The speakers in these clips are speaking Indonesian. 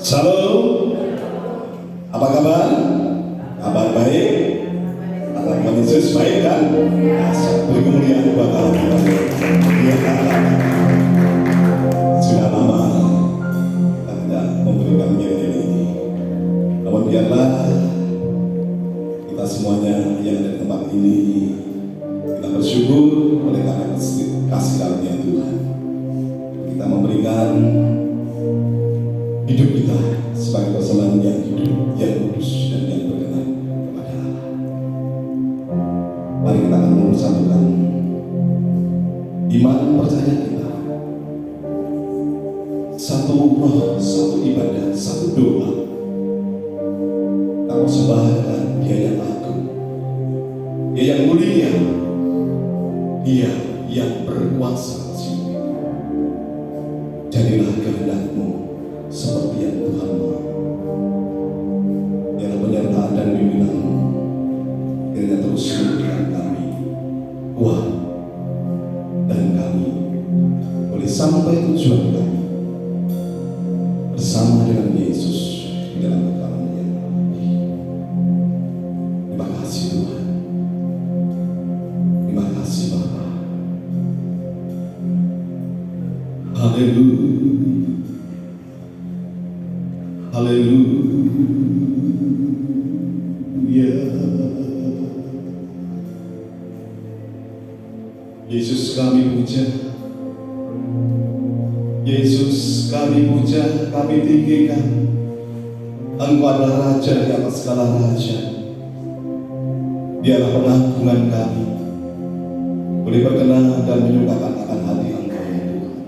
Shalom, apa kabar? Kabar baik? Kabar Tuhan Yesus baik kan? Beri kemuliaan buat Allah kita. Sudah lama kita tidak memberikan nyanyian ini. Namun biarlah kita semuanya yang ada di tempat ini, kita bersyukur oleh karena kasih karunia Tuhan. Kita memberikan hidup kita sebagai persembahan yang hidup, yang kudus dan yang berkenan kepada Allah. Mari kita akan mempersatukan iman percaya kita. Satu roh, satu ibadah, satu doa. Kita persembahkan Dia yang agung, Dia yang mulia, Dia yang berkuasa. Jadilah kehendak-Mu seperti yang Tuhan mau. Biarlah penyertaan dan bimbingan-Mu kiranya terus memberikan kami kuat, dan kami boleh sampai tujuan kami bersama dengan Yesus di dalam kekalahan yang abadi. Terima kasih Tuhan. Terima kasih Bapa. Haleluya. Haleluya. Yesus kami puja, Yesus kami puja, kami tinggikan. Engkau adalah Raja di atas segala raja. Biarlah pengagungan kami boleh berkenan dan menyukakan akan hati Engkau ya Tuhan.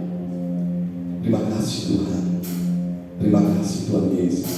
Terima kasih Tuhan. Terima kasih Tuhan Yesus.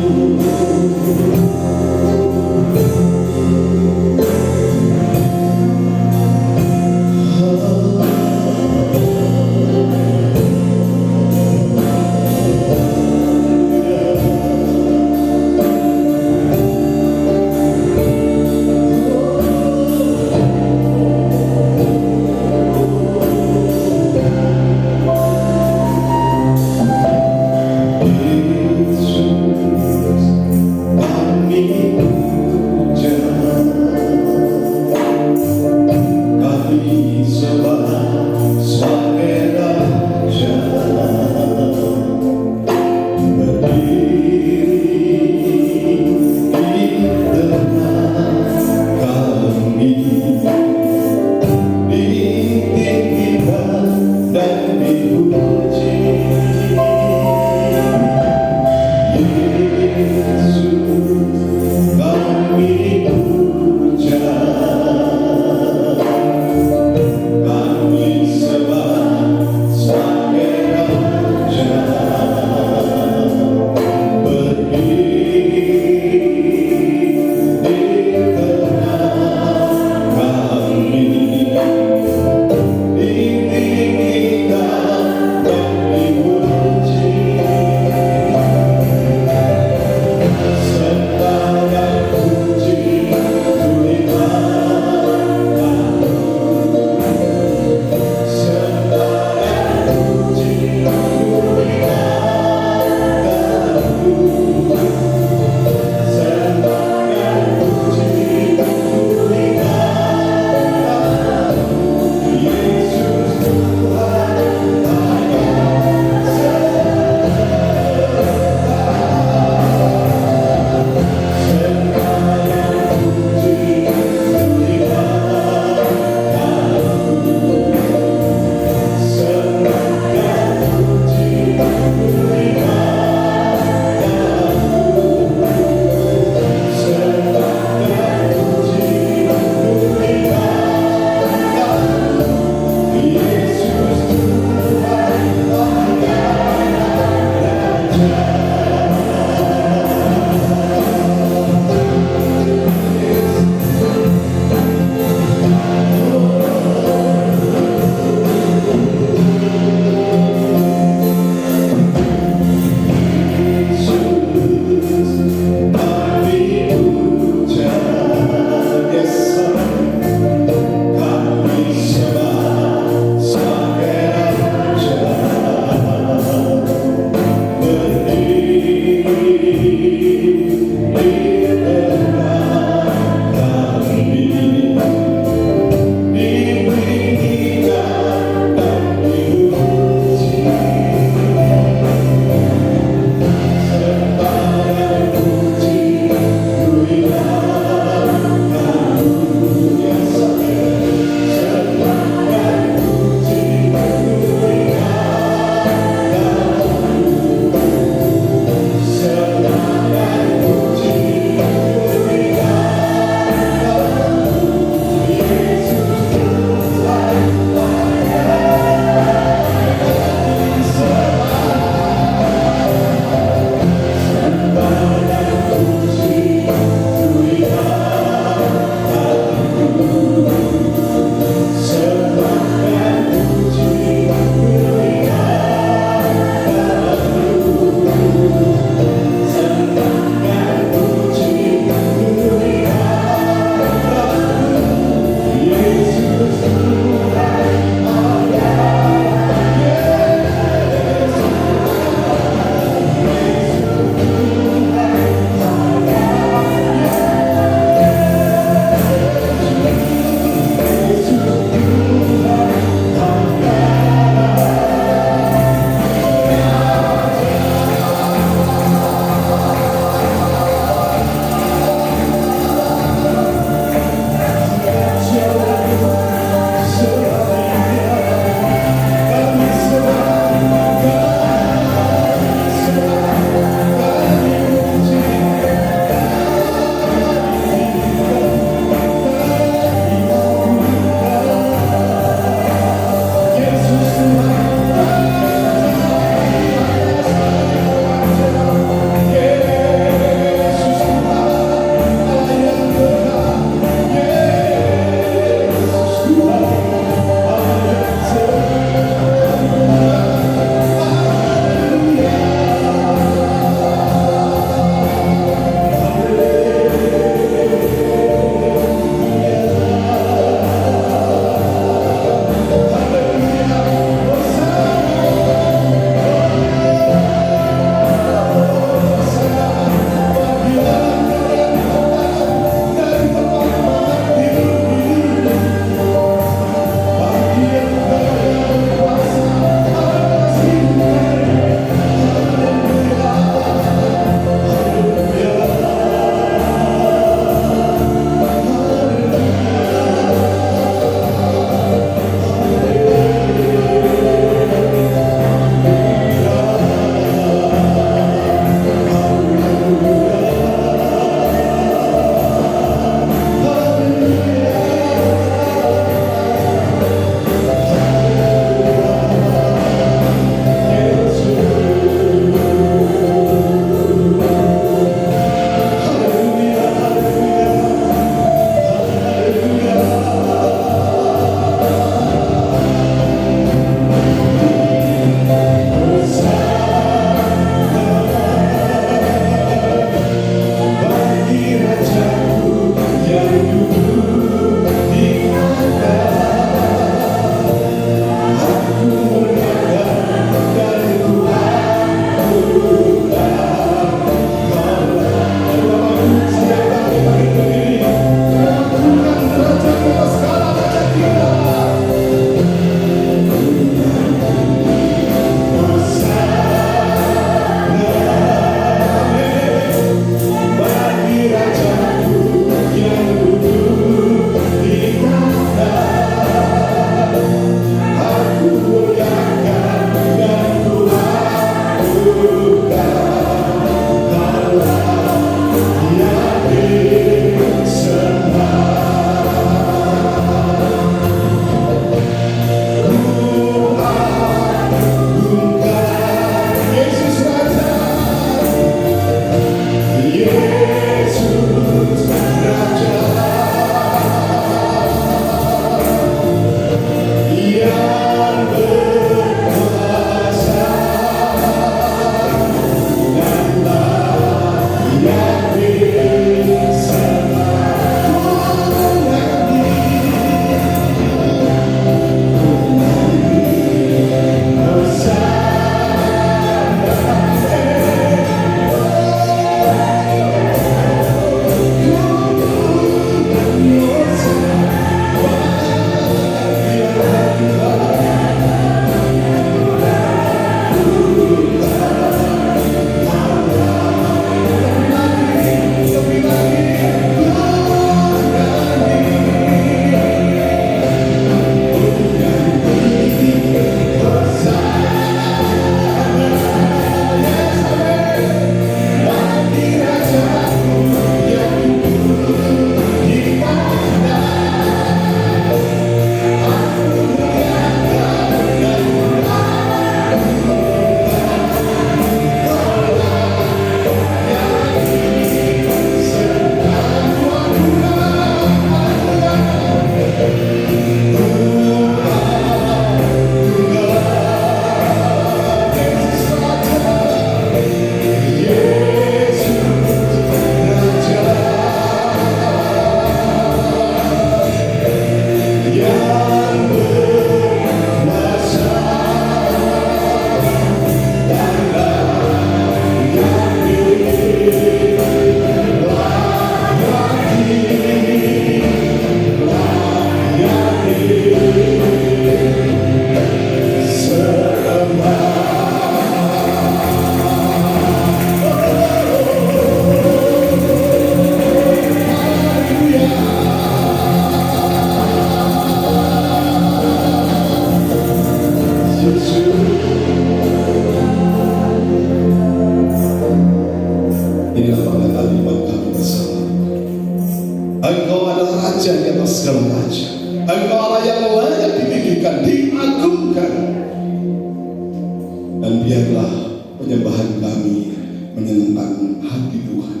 penyembahan kami menyenangkan hati Tuhan.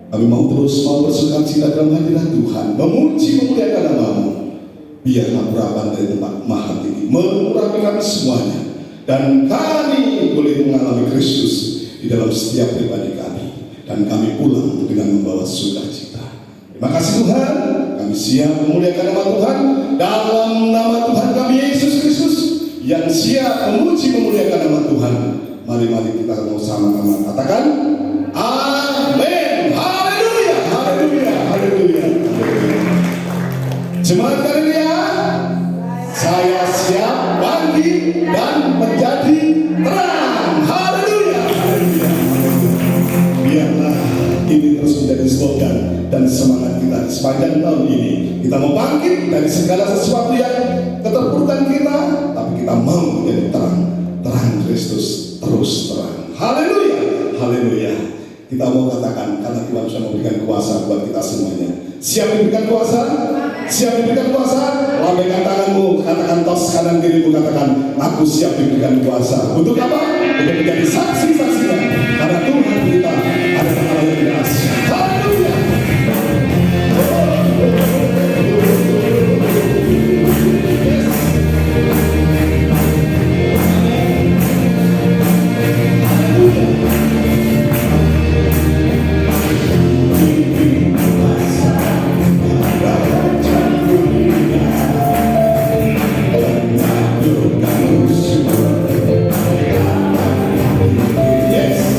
Kami mau terus bersukacita dalam hadirat Tuhan, memuji memuliakan nama-Mu. Biarlah urapan dari tempat maha tinggi mengurapi kami semuanya, dan kami boleh mengalami Kristus di dalam setiap pribadi kami, dan kami pulang dengan membawa sukacita. Terima kasih Tuhan, kami siap memuliakan nama Tuhan dalam nama Tuhan kami Yesus Kristus yang siap memuji memuliakan nama Tuhan. Mari kita sama-sama katakan amin. Haleluya, haleluya, haleluya. Jemaat Galilia, saya siap bangkit dan menjadi terang. Haleluya, haleluya. Biarlah ini terus menjadi slogan dan semangat kita sepanjang tahun ini. Kita mau bangkit dari segala sesuatu yang keterpurukan kita, tapi kita mau menjadi terang Kristus terus terang. Haleluya, haleluya. Kita mau katakan, karena Tuhan sudah memberikan kuasa buat kita semuanya. Siap diberikan kuasa? Siap diberikan kuasa? Lambaikan tanganmu, katakan tos kanan kirimu, katakan aku siap diberikan kuasa. Untuk apa? Untuk menjadi saksi-saksinya. Karena Tuhan kita ada Allah yang dikasih. Haleluya. Yes.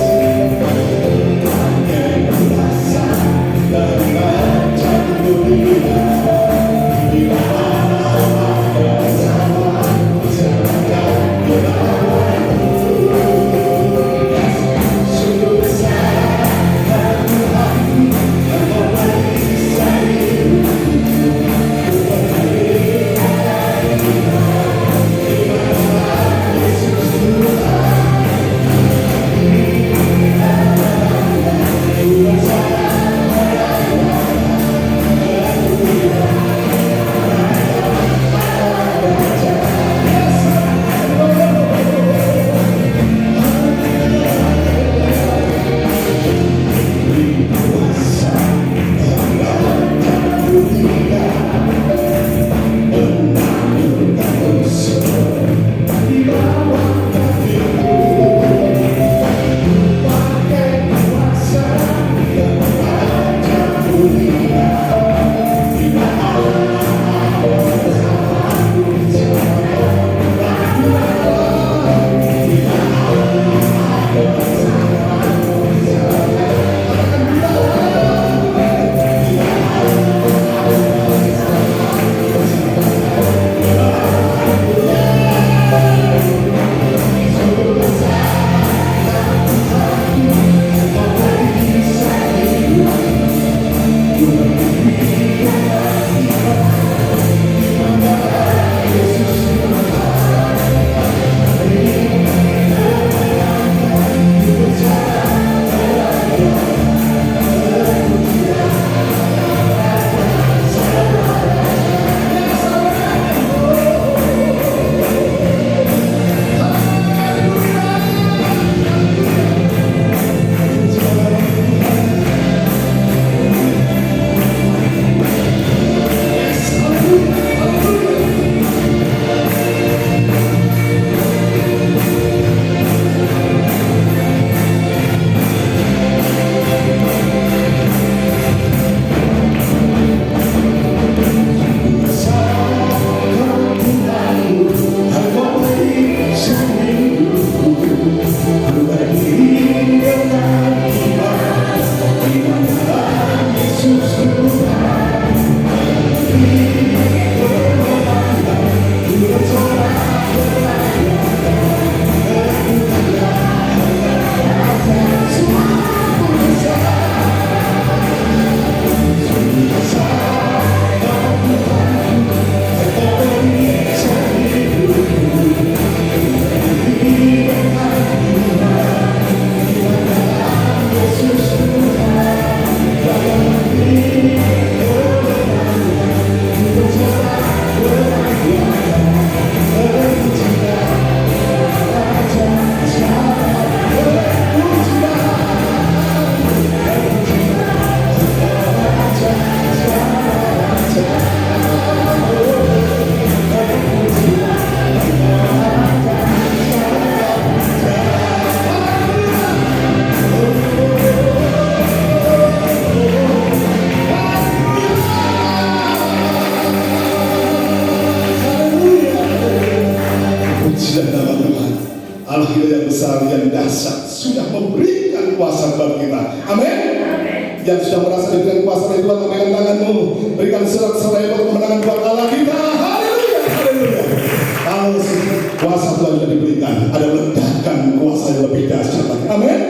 Pujilah nama Tuhan. Allah kita yang besar, yang dahsyat, sudah memberikan kuasa kepada kita. Amin. Yang sudah merasa diberikan kuasa dari Tuhan, lambaikan tanganmu, berikan sorak-sorai buat kemenangan buat Allah kita. Haleluya, haleluya. Kalau kuasa Tuhan sudah diberikan, ada ledakan kuasa yang lebih dahsyat lagi. Amin.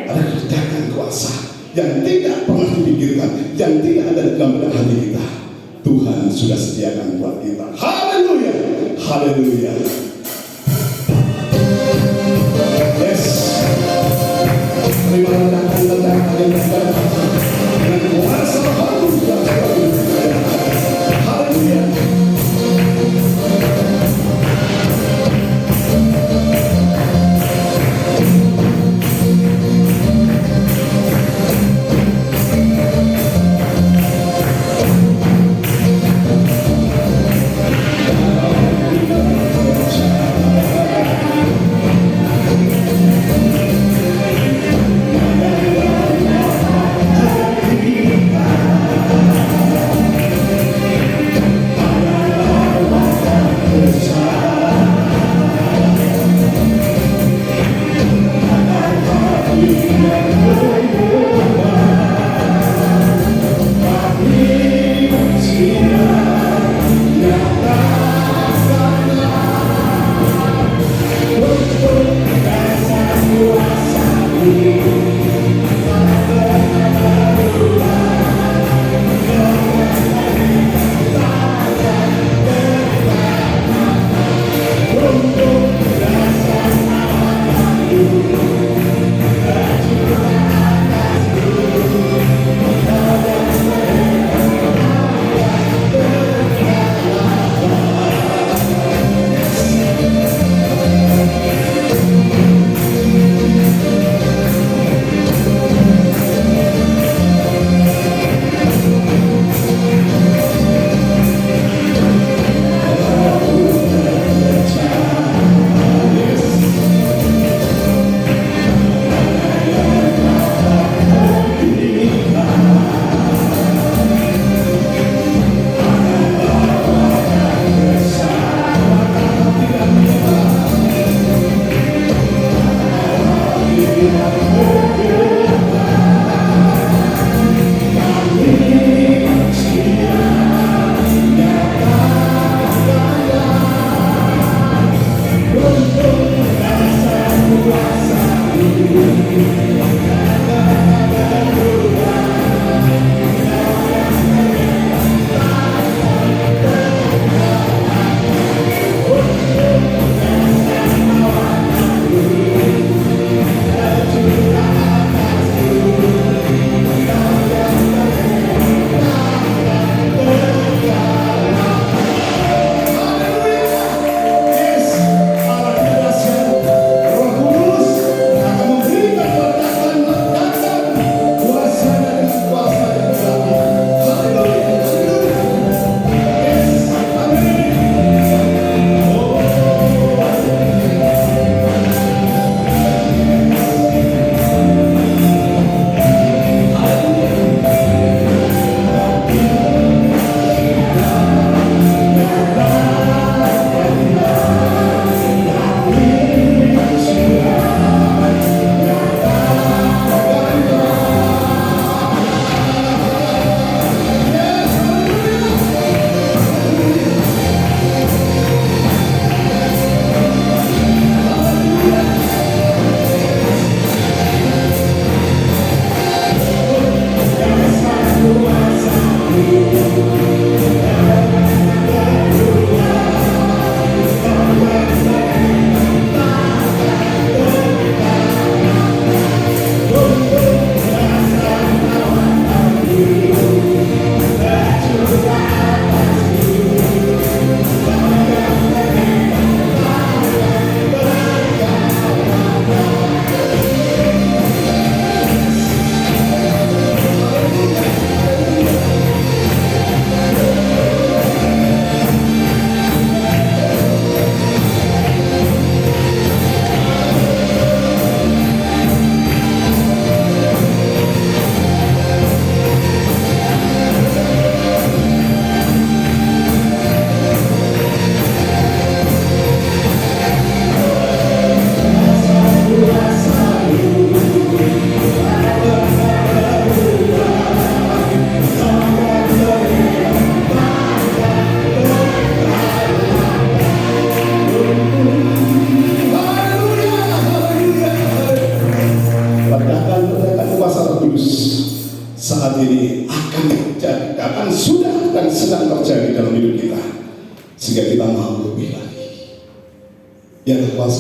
Ada ledakan kuasa yang tidak pernah dipikirkan, yang tidak ada dalam benak hati kita. Tuhan sudah sediakan buat kita. Haleluya, haleluya. Yes. Terima ledakan yang besar dengan kuasa haleluya. Haleluya.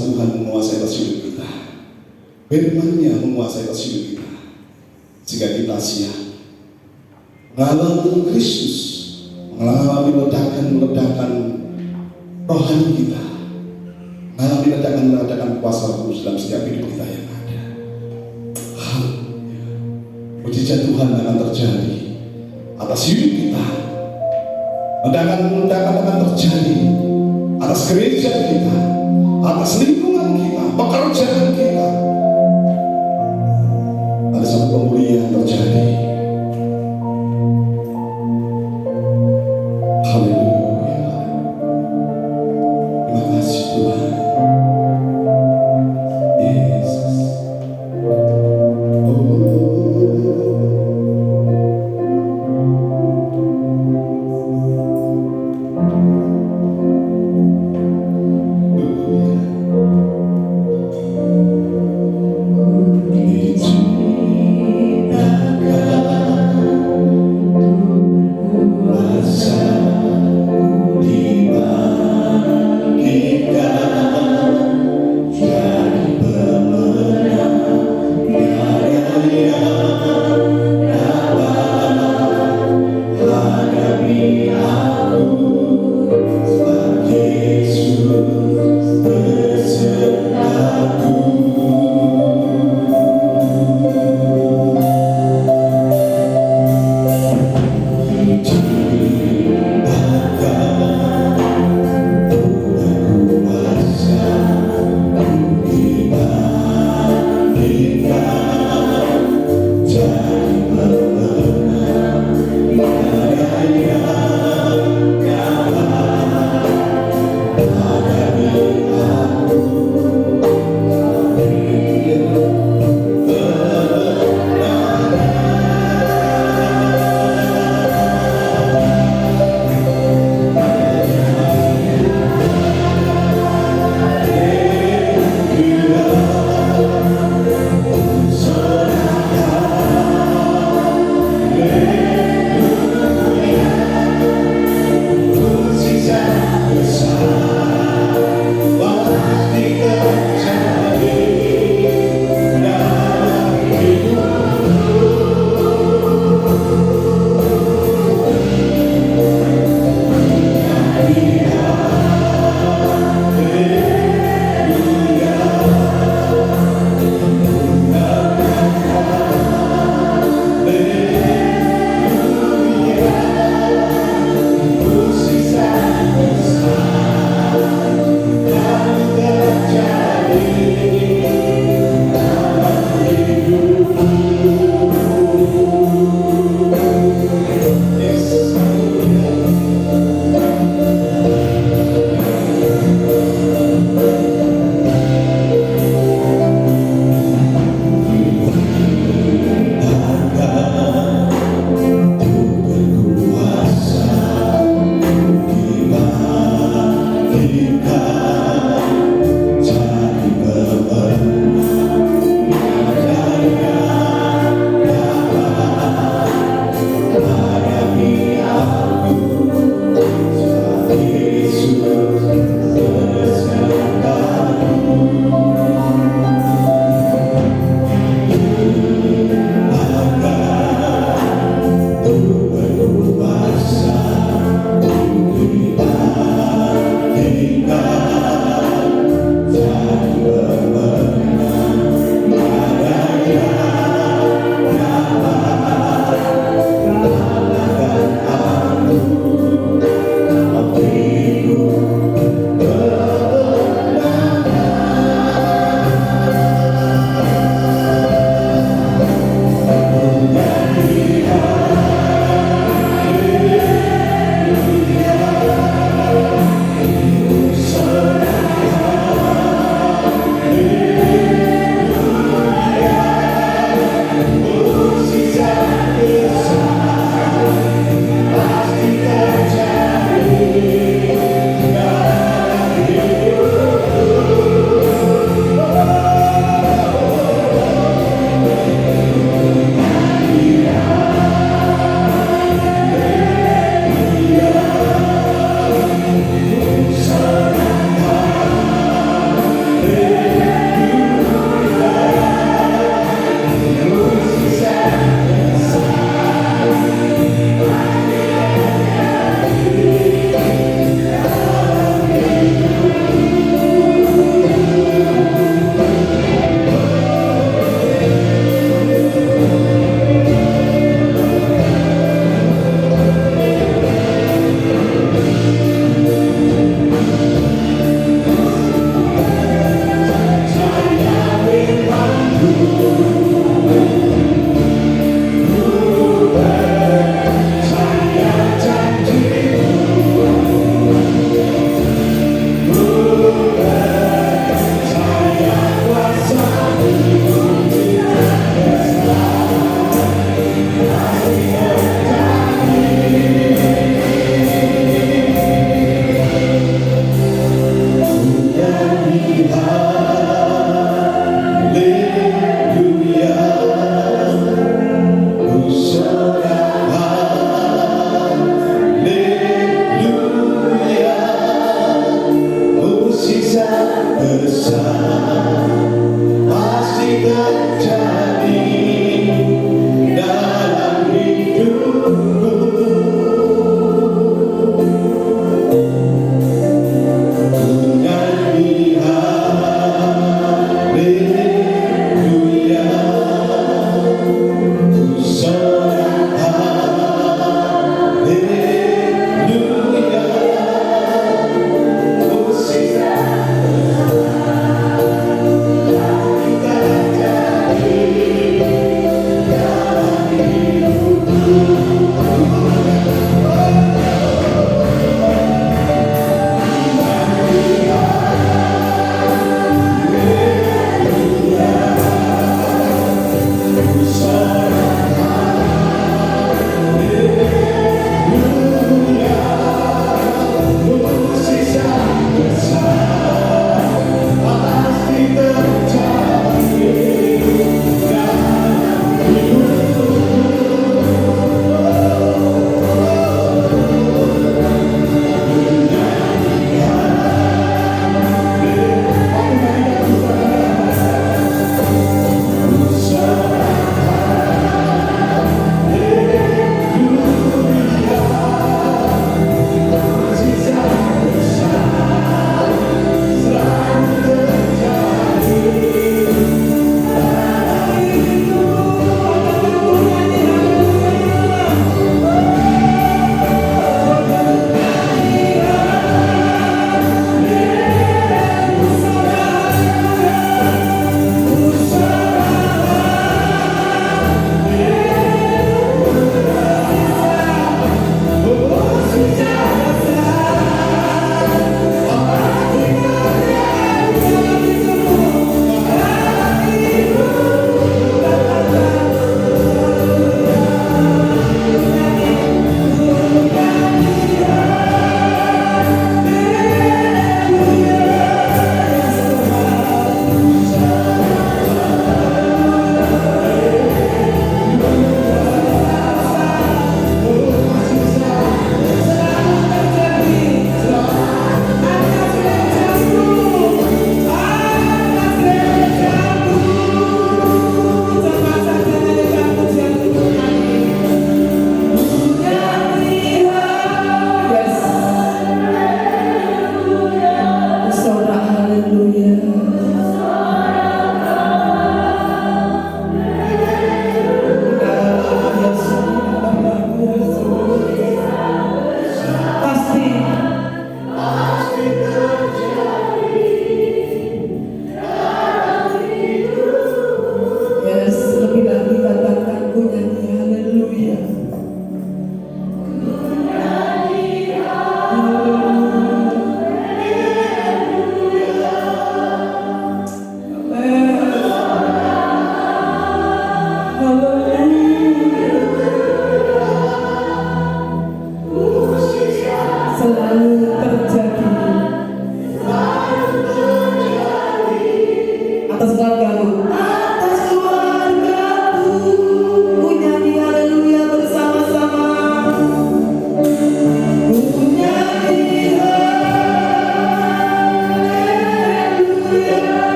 kuasa Tuhan menguasai atas hidup kita. Firman-Nya menguasai atas hidup kita, sehingga kita siap mengalami Kristus, mengalami ledakan-ledakan rohani kita, mengalami ledakan-ledakan kuasa Roh Kudus dalam setiap hidup kita yang ada. Haleluya. Mujizat Tuhan akan terjadi atas hidup kita. Ledakan-ledakan akan terjadi atas gereja kita, atas lingkungan kita, pekerjaan kita. Ada satu pemulihan terjadi. Haleluya. Terima kasih Tuhan. Yesus. besar pasti terjadi dalam hidupku. Nyanyi haleluya, ku sorak haleluya, musik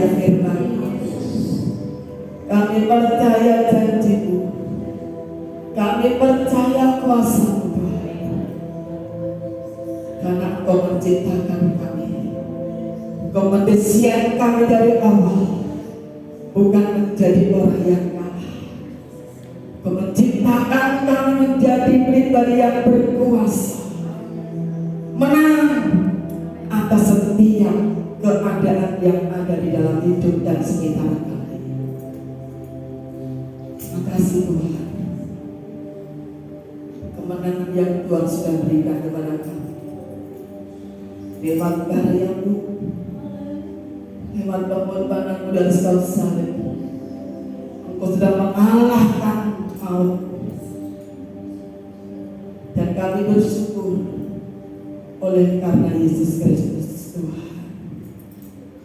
percaya firman, kami percaya janji-Mu, kami percaya kuasa-Mu Tuhan. Karena Engkau menciptakan kami, Engkau mendesain kami dari awal, bukan menjadi orang yang kalah. Engkau menciptakan kami menjadi pribadi yang berkuasa, menang atas setiap keadaan yang ada di dalam hidup dan sekitar kami. Terima kasih Tuhan, kemenangan yang Tuhan sudah berikan kepada kami lewat karya-Mu, lewat pengorbanan-Mu dan salib. Engkau sudah mengalahkan maut, dan kami bersyukur oleh karena Yesus Kristus Tuhan,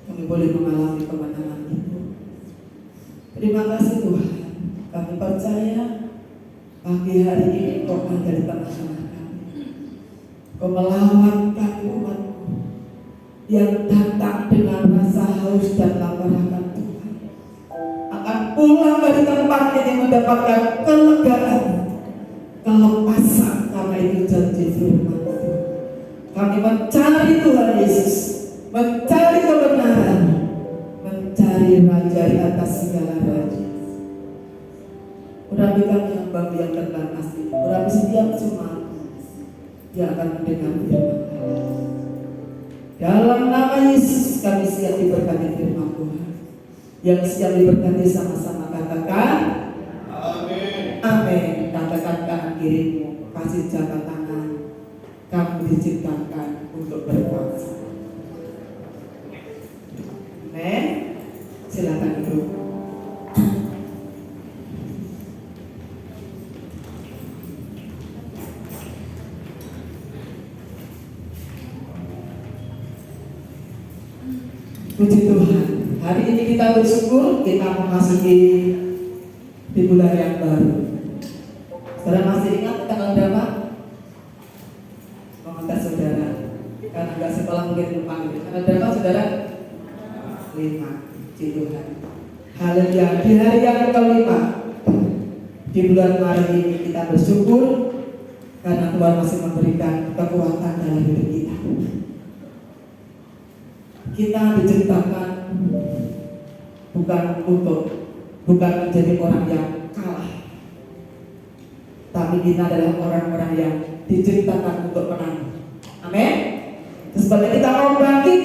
kami boleh mengalami kemenangan itu. Terima kasih Tuhan, kami percaya pagi hari ini Kau ada di tengah-tengah kami. Kau melawat kami umat-Mu yang datang dengan rasa haus dan lapar akan Tuhan, akan pulang dari tempat ini mendapatkan kelegaan, kelepasan, karena itu janji firman Tuhan. Kami mencari Tuhan Yesus, mencari kebenaran, mencari Raja di atas segala raja. Urapi kami hamba yang terbatas ini, urapi setiap jemaat yang akan mendengar firman Allah. Dalam nama Yesus kami siap diberkati firman Tuhan. Yang siap diberkati sama-sama katakan amin. Amin. Katakan kanan kirimu, kasih jabat tangan. Kamu diciptakan untuk berkuasa. Amin. Silakan duduk. Puji Tuhan, hari ini kita bersyukur kita memasuki di bulan yang baru. Saudara masih ingat tanggal berapa? Mengantar saudara, karena nggak sekolah mungkin lupa gitu. Tanggal berapa saudara? 5. Puji Tuhan. Haleluya. Di hari yang kelima di bulan Maret ini kita bersyukur karena Tuhan masih memberikan kekuatan dalam hidup kita. Kita diciptakan bukan menjadi orang yang kalah, tapi kita adalah orang-orang yang diciptakan untuk menang. Amin. Sebenarnya kita mau bangkit,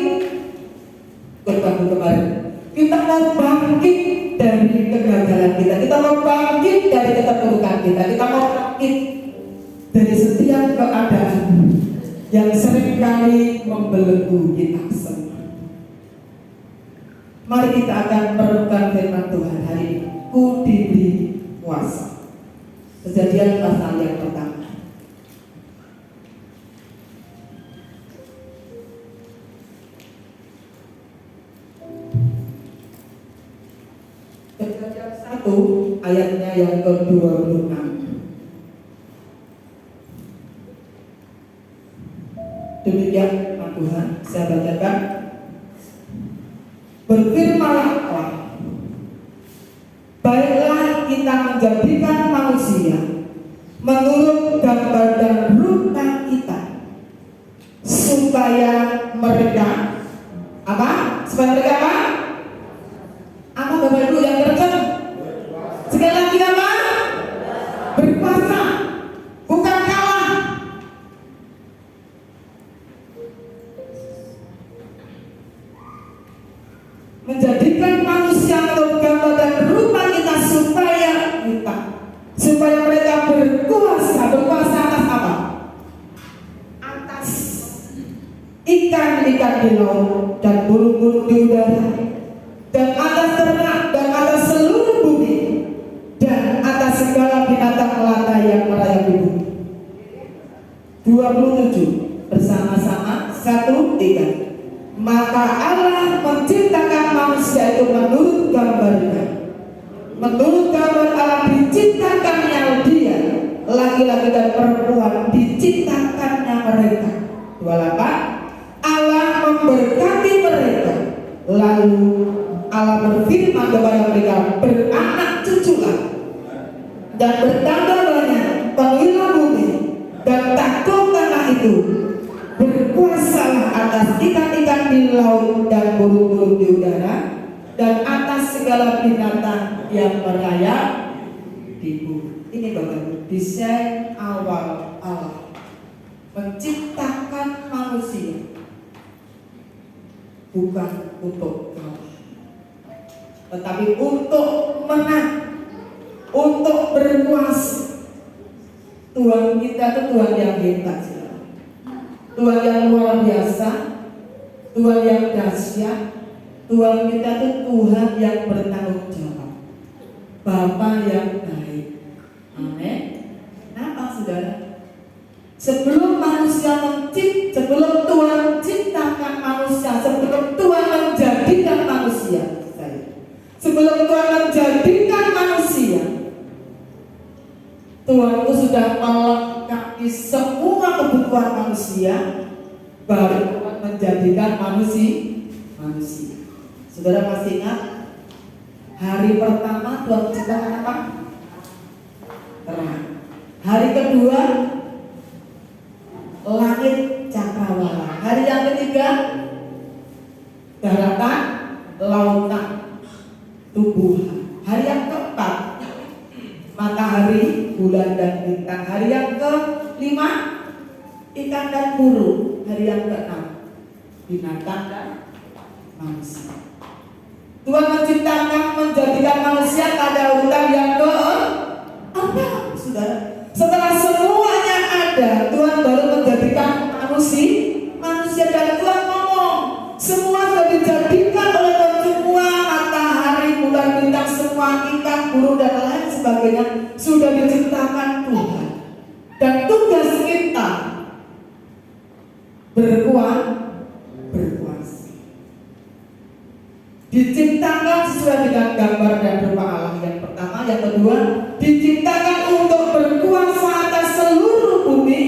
berbangun kemarin. Kita mau bangkit dari kegagalan kita mau bangkit dari keterpurukan kita mau bangkit dari setiap keadaan yang seringkali membelenggu kita semua. Mari kita akan merenungkan firman Tuhan hari ini. Ku diberi kuasa. Kejadian pasal yang pertama. Kejadian 1 ayatnya yang ke-26. Demikian Tuhan, saya bacakan. Berfirmanlah Allah, baiklah kita menjadikan manusia menurut gambar dan rupa kita, supaya mereka apa? Supaya mereka apa? Apa Bapak Ibu yang kencang? Sekali lagi apa? Berkuasa, bukan kalah. Menjadikan manusia menurut gambar dan rupa kita supaya mereka berkuasa atas apa? Atas ikan-ikan di laut dan burung-burung di udara, dan atas ternak dan atas seluruh bumi, dan atas segala binatang melata yang merayap di bumi. 27 bersama-sama 1-3. Maka Allah menciptakan manusia itu menurut gambarnya. Menurut gambar Allah diciptakannya dia, laki-laki dan perempuan diciptakannya mereka. 28. Allah memberkati mereka, lalu Allah berfirman kepada mereka, beranak cuculah dan bertambah banyak, penuhilah bumi dan takluk tanah itu, berkuasalah atas ikan-ikan di laut dan burung-burung di udara, dan atas segala binatang yang merayap di bumi. Ini Bapak Ibu, desain awal Allah menciptakan manusia bukan untuk kalah, tetapi untuk menang, untuk berkuasa. Tuhan kita itu Tuhan yang hebat, Tuhan yang luar biasa, Tuhan yang dahsyat. Tuhan kita itu Tuhan yang bertanggung jawab, Bapa yang baik. Amin. Kenapa saudara? Sebelum sebelum Tuhan menciptakan manusia, sebelum Tuhan menjadikan manusia, sebelum Tuhan menjadikan manusia, Tuhan itu sudah melengkapi semua kebutuhan manusia, baru Tuhan menjadikan manusia. Saudara masih ingat hari pertama Tuhan menciptakan apa? Terang. Hari kedua langit cakrawala. Hari yang ketiga daratan, lautan, tumbuhan. Hari yang keempat matahari, bulan dan bintang. Hari yang kelima ikan dan burung. Hari yang keenam binatang dan manusia. Tuhan menciptakan, menjadikan manusia pada urutan yang keempat, saudara. Setelah semuanya ada, Tuhan baru menjadikan manusia, dan Tuhan ngomong, semua sudah dijadikan oleh Tuhan, semua matahari, bulan, bintang, semua ikan, burung dan lain sebagainya sudah diciptakan Tuhan. Dan tugas kita berkuasa. Diciptakan sesuai dengan gambar dan rupa Allah yang pertama. Yang kedua, diciptakan untuk berkuasa atas seluruh bumi.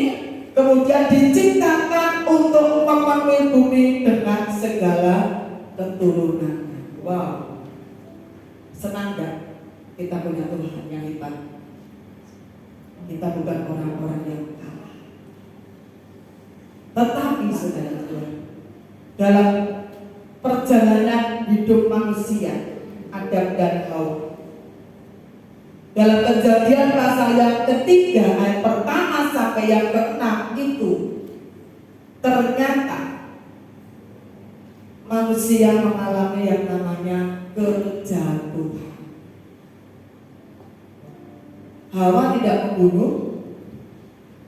Kemudian diciptakan untuk memenuhi bumi dengan segala keturunannya. Wow, senang gak kita punya Tuhan yang hebat? Kita bukan orang-orang yang kalah. Tetapi saudara Tuhan, dalam perjalanan hidup manusia, Adam dan Hawa, dalam Kejadian pasal yang ketiga ayat pertama sampai yang keenam itu, ternyata manusia mengalami yang namanya kejatuhan. Hawa tidak membunuh,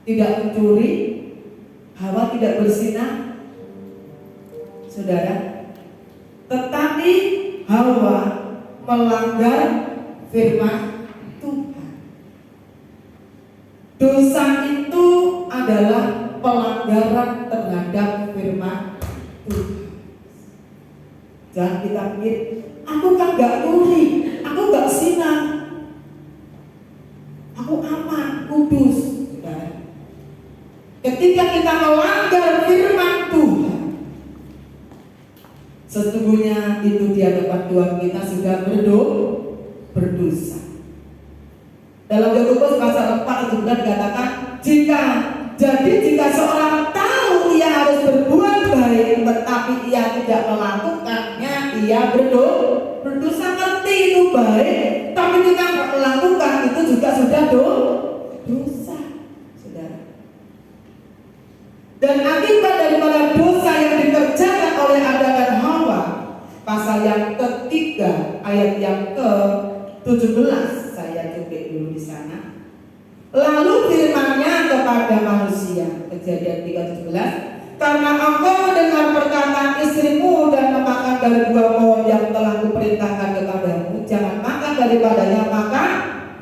tidak mencuri, Hawa tidak berzinah, saudara. Tetapi Hawa melanggar firman Tuhan. Dosa itu adalah pelanggaran terhadap firman Tuhan. Jangan kita pikir, aku kan gak curi, aku gak zina, aku aman, kudus. Ketika kita melanggar firman Tuhan, sesungguhnya itu di hadapan Tuhan kita sudah berdosa. Dalam Yakobus pasal 4 ayat 9 dikatakan, jika seorang tahu ia harus berbuat baik tetapi ia tidak melakukannya, ia berdosa. Ngerti itu baik, tapi kita tidak melakukan, itu juga sudah dosa, saudara. Dan akibat daripada dosa yang dikerjakan oleh Adam dan Hawa, pasal yang ketiga ayat yang ke-17, saya cuplik dulu di sana. Lalu firman-Nya kepada manusia, Kejadian 3:17, karena engkau mendengar perkataan istrimu dan memakan dari buah pohon yang telah kuperintahkan kepadamu, jangan makan daripadanya, maka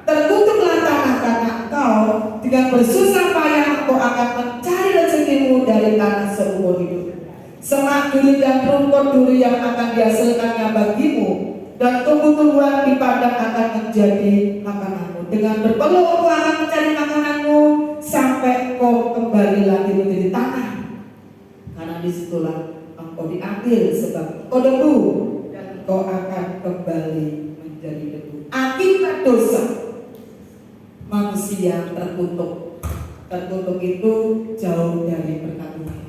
terkutuklah tanah karena engkau dengan bersusah payah engkau akan mencari rezekimu dari tanah seumur hidup. Semak duri dan rumput duri yang akan dihasilkannya bagimu, dan tumbuh-tumbuhan di padang akan menjadi makananmu. Dengan berpeluh engkau akan mencari makananmu sampai kau kembali lagi menjadi tanah, karena disitulah engkau diambil sebab engkau debu dan engkau akan kembali menjadi debu. Akibat dosa manusia terkutuk. Terkutuk itu jauh dari berkat Tuhan,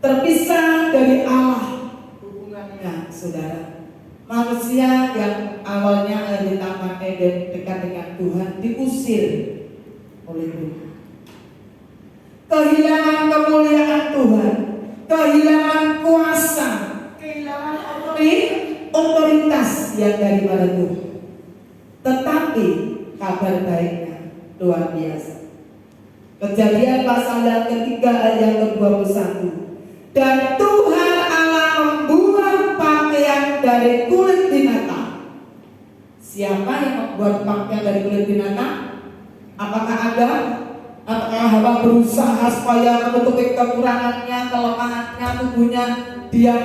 terpisah dari Allah hubungannya, saudara. Manusia yang awalnya ada di Taman Eden dekat dengan Tuhan diusir oleh Tuhan. Kehilangan kemuliaan Tuhan, kehilangan kuasa, kehilangan otoritas yang daripada Tuhan. Tetapi kabar baiknya luar biasa. Kejadian pasal yang ketiga ayat yang ke-21. Dan Tuhan Allah membuat pakaian dari kulit binatang. Siapa yang membuat pakaian dari kulit binatang? Apakah ada? Apakah Hawa berusaha supaya menutupi kekurangannya, kelemahannya, tubuhnya, dia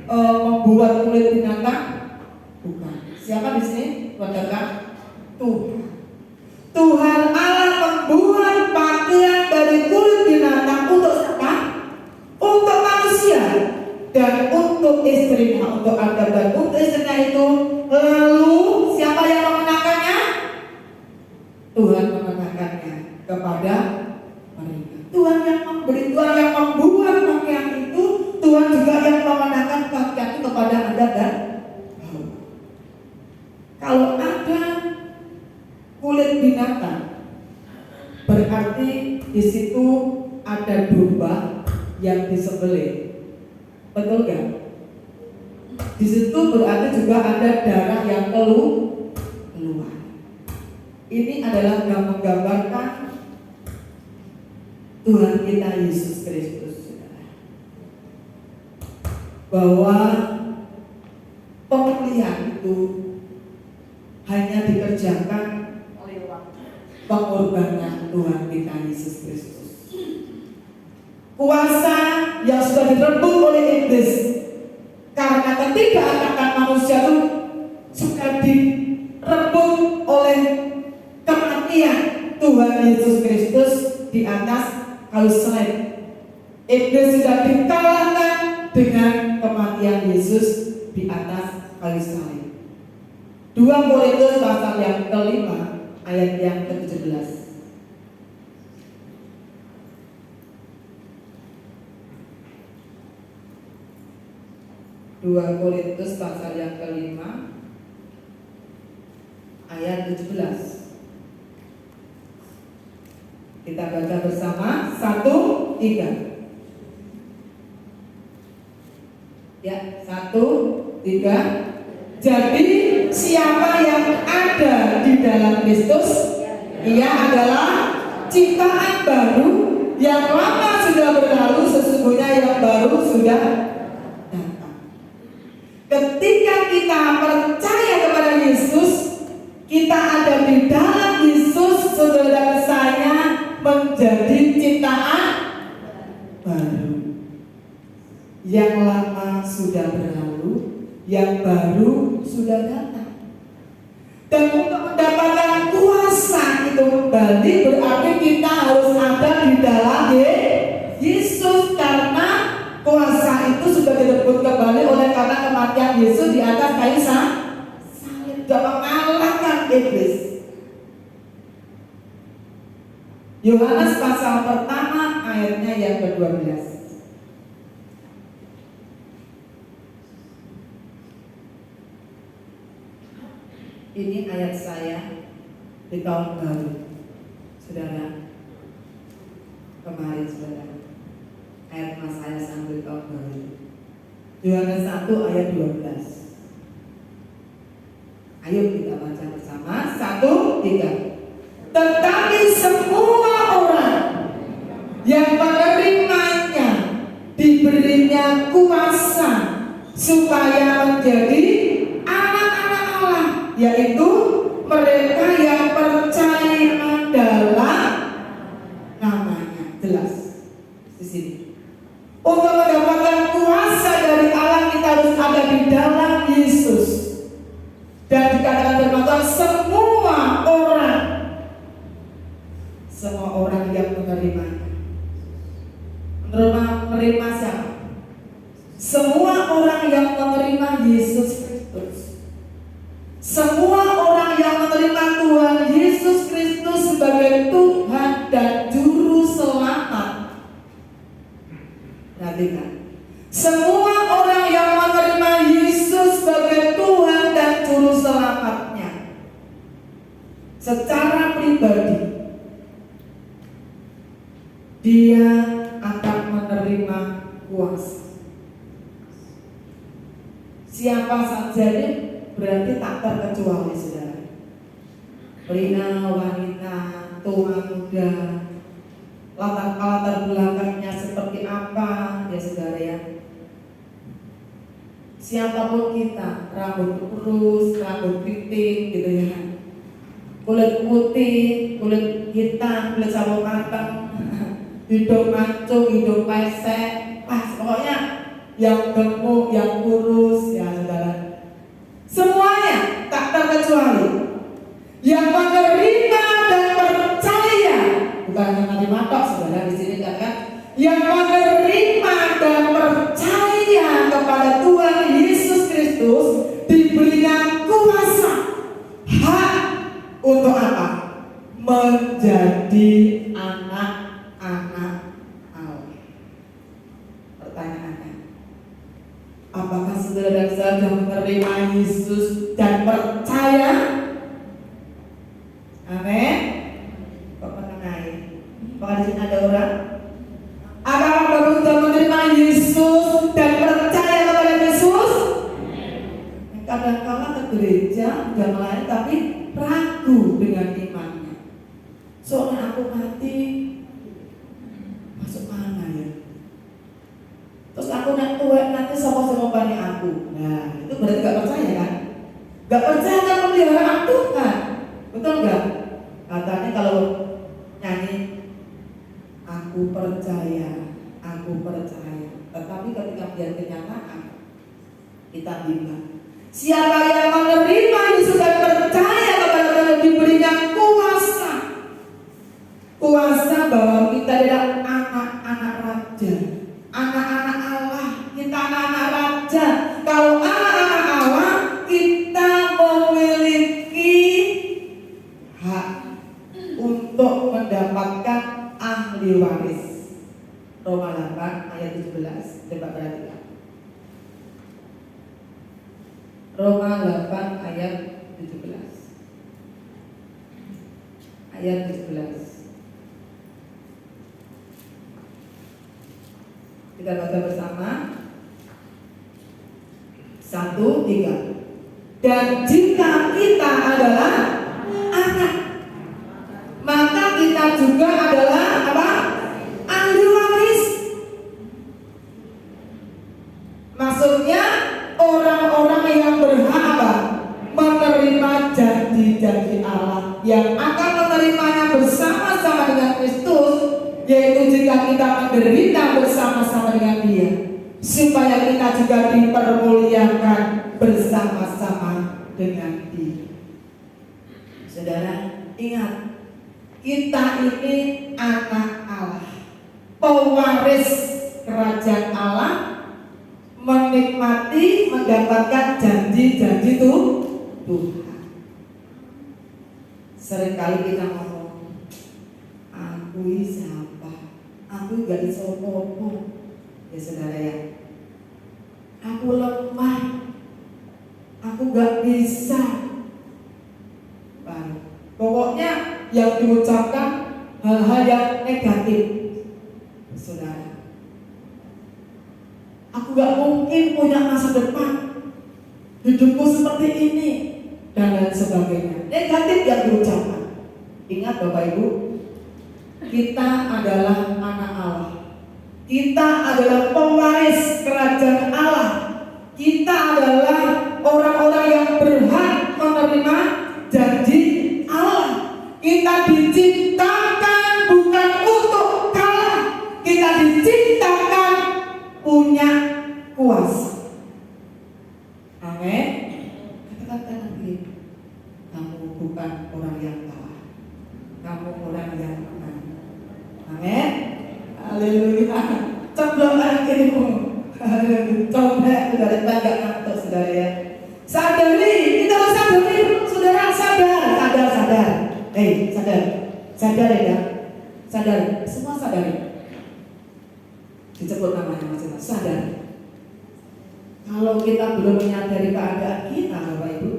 membuat kulit binatang? Bukan. Siapa di sini? Saudara? Tuhan. Tuhan Allah membuat pakaian dari kulit binatang untuk siapa? Untuk manusia dan untuk istrinya, untuk Adam dan untuk istrinya itu. Lalu siapa yang mengenakannya? Tuhan mengenakannya kepada mereka. Tuhan yang memberi, Tuhan yang membuat pakaian itu. Tuhan juga yang mengenakan pakaian itu kepada Adam dan Hawa. Kalau ada kulit binatang, berarti di situ ada domba yang disembelih. Betul kan? Di situ berarti juga ada darah yang keluar. Ini adalah menggambarkan Tuhan kita Yesus Kristus, bahwa pemulihan itu hanya dikerjakan oleh pengorbanan Tuhan kita Yesus Kristus. Kuasa yang sudah direbut oleh iblis karena ketidaktaatan manusia itu sudah direbut oleh kematian Tuhan Yesus Kristus di atas kayu salib. Iblis sudah dikalahkan dengan kematian Yesus di atas kayu salib. 2 Korintus pasal yang ke-5 ayat yang ke-17. 2 Korintus pasal yang ke-5 ayat 17. Kita baca bersama 1, 3. Ya, 1, 3. Jadi siapa yang ada di dalam Kristus, ia adalah ciptaan baru. Yang lama sudah berlalu, sesungguhnya yang baru sudah datang. Ketika kita percaya kepada Yesus, kita ada di dalam Yesus, saudara saya menjadi ciptaan baru. Yang lama sudah berlalu, yang baru sudah datang. Dan untuk mendapatkan kuasa itu kembali, berarti kita harus ada di dalam Yesus, karena kuasa itu sudah direbut kembali oleh karena kematian Yesus di atas kayu salib, sudah mengalahkan iblis. Yohanes pasal pertama ayatnya yang ke-12. Ini ayat saya di tahun baru, saudara. Kemarin saudara, ayat mas saya sambil tahun baru. Yohanes 1 ayat 12. Ayo kita baca bersama. 1, 3. Tetapi semua orang yang menerimanya diberinya kuasa supaya menjadi anak-anak Allah, yaitu mereka yang percaya dalam namanya. Jelas di sini. Untuk mendapatkan kuasa dari Allah, kita harus ada di dalam Yesus. Dan dikatakan firman Tuhan, semua orang yang menerimanya. Menerima siapa? Semua secara pribadi dia akan menerima kuasa. Siapa saja ini berarti tak terkecuali, saudara. Pria, wanita, tua, muda, latar belakangnya seperti apa, ya saudara ya. Siapapun kita, rambut lurus, rambut keriting, gitu ya, kulit putih, kulit hitam, kulit sawo matang, hidung mancung, hidung pesek, pokoknya yang gemuk, yang kurus, ya saudara. Semuanya tak terkecuali yang menerima dan percaya, bukan yang menerima tok, saudara, di sini kan, yang menerima dan percaya kepada Tuhan Yesus Kristus diberikan kuasa, hak untuk apa? Menjadi anak-anak Allah. Pertanyaannya, apakah saudara sudah menerima Yesus dan percaya? Amin. Kok menengahi? Apakah di sini ada orang? Apakah bapak sudah menerima Yesus dan percaya kepada Yesus? Kadang-kadang ke gereja dan lain tapi ragu dengan imannya. Soalnya aku mati masuk mana ya? Terus aku nanti sama-sama banyak aku. Nah, itu berarti gak percaya kan? Gak percaya kan pemeliharaan Tuhan. Betul gak? Katanya kalau nyanyi aku percaya. Tetapi ketika dia kenyataan kita bimbang. Siapa yang menerima Yesus dan percaya kepada Tuhan diberikan kuasa. Kuasa bahwa kita adalah anak-anak raja, anak-anak Allah. Kita anak-anak raja. Kalau anak-anak Allah, kita memiliki hak untuk mendapatkan ahli waris. Roma 8 ayat 17. Coba perhatikan. Roma 8 ayat 17. Ayat 17. Kita baca bersama. 1, 3. Dan jika kita adalah anak, maka kita juga adalah apa? Ahli waris. Maksudnya orang-orang yang berhak apa? Menerima janji-janji Allah, yang akan menerimanya bersama-sama dengan Kristus, yaitu jika kita menderita bersama-sama dengan Dia, supaya kita juga dipermuliakan bersama-sama dengan Dia. Saudara, ingat, kita ini anak Allah, pewaris kerajaan Allah, menikmati, mendapatkan janji-janji Tuhan. Seringkali kita ngomong, aku ini siapa? Aku gak bisa ngomong. Ya saudara ya, aku lemah, aku gak bisa. Pokoknya yang diucapkan hal-hal yang negatif, saudara. Aku gak mungkin punya masa depan, hidupku seperti ini, dan lain sebagainya. Negatif yang diucapkan. Ingat Bapak Ibu, kita adalah anak Allah. Kita adalah pewaris kerajaan Allah. Kita adalah orang-orang yang berhak menerima janji Allah. Kita diciptakan bukan untuk kalah. Kita diciptakan punya kuasa. Amin. Katakan begini, kamu bukan orang yang kalah, kamu orang yang menang. Amin. Haleluya. Coba orang kirimu. Coba saudara, bangga ngantuk saudara ya. Sadari, kita harus sadari, saudara, sadar. Sadar ya, sadar. Semua sadari. Disebut namanya masing-masing. Sadar. Kalau kita belum menyadari keadaan kita, Bapak Ibu,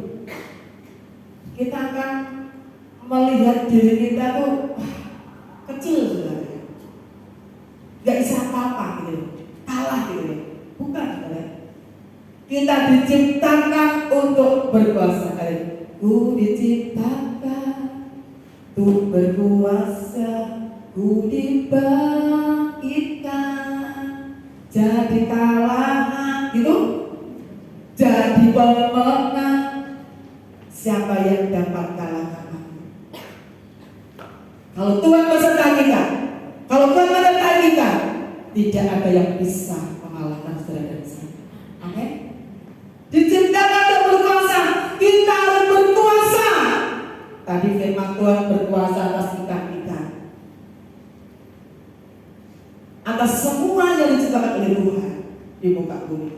kita akan melihat diri kita tuh kecil sebenarnya, nggak bisa apa-apa gitu, kalah gitu. Bukan, saudara. Kita diciptakan untuk berkuasa. Ku diciptakan untuk berkuasa, ku dibangkitkan jadi kalangan gitu, jadi pemenang. Siapa yang dapat kalahkan aku? Kalau Tuhan beserta kita, kalau Tuhan menyertai kita, tidak ada yang bisa mengalahkan saudara dan saya. Amin. Diciptakan untuk berkuasa, kita harus berkuasa. Tadi firman Tuhan berkuasa atas kita, atas semua yang diciptakan oleh Tuhan di muka bumi.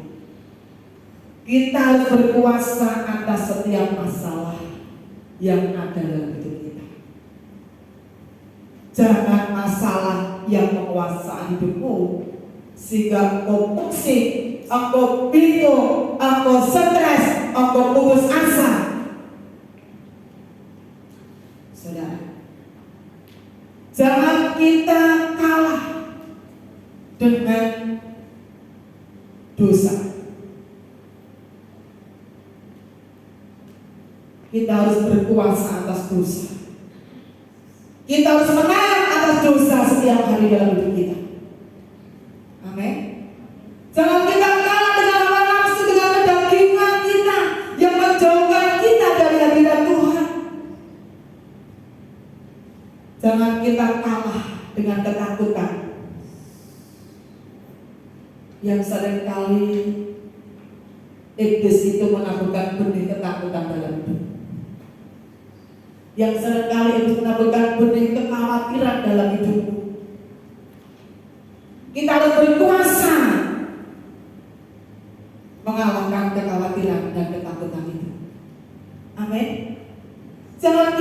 Kita harus berkuasa atas setiap masalah yang ada dalam hidup kita. Jangan masalah yang menguasai hidupmu sehingga engkau pusing, engkau bingung, engkau stres, engkau putus asa. Saudara, jangan kita kalah dengan dosa. Kita harus berkuasa atas dosa. Kita harus menang atas dosa setiap hari dalam hidup kita. Amin. Jangan kita kalah dengan hawa nafsu, dengan kedagingan kita yang menjauhkan kita dari hadirat Tuhan. Jangan kita kalah dengan ketakutan yang seringkali iblis itu menaburkan benih ketakutan dalam hidup. Yang seringkali itu menaburkan benih kekhawatiran dalam hidupmu. Kita harus berkuasa mengalahkan kekhawatiran dan ketakutan itu. Amin. Jangan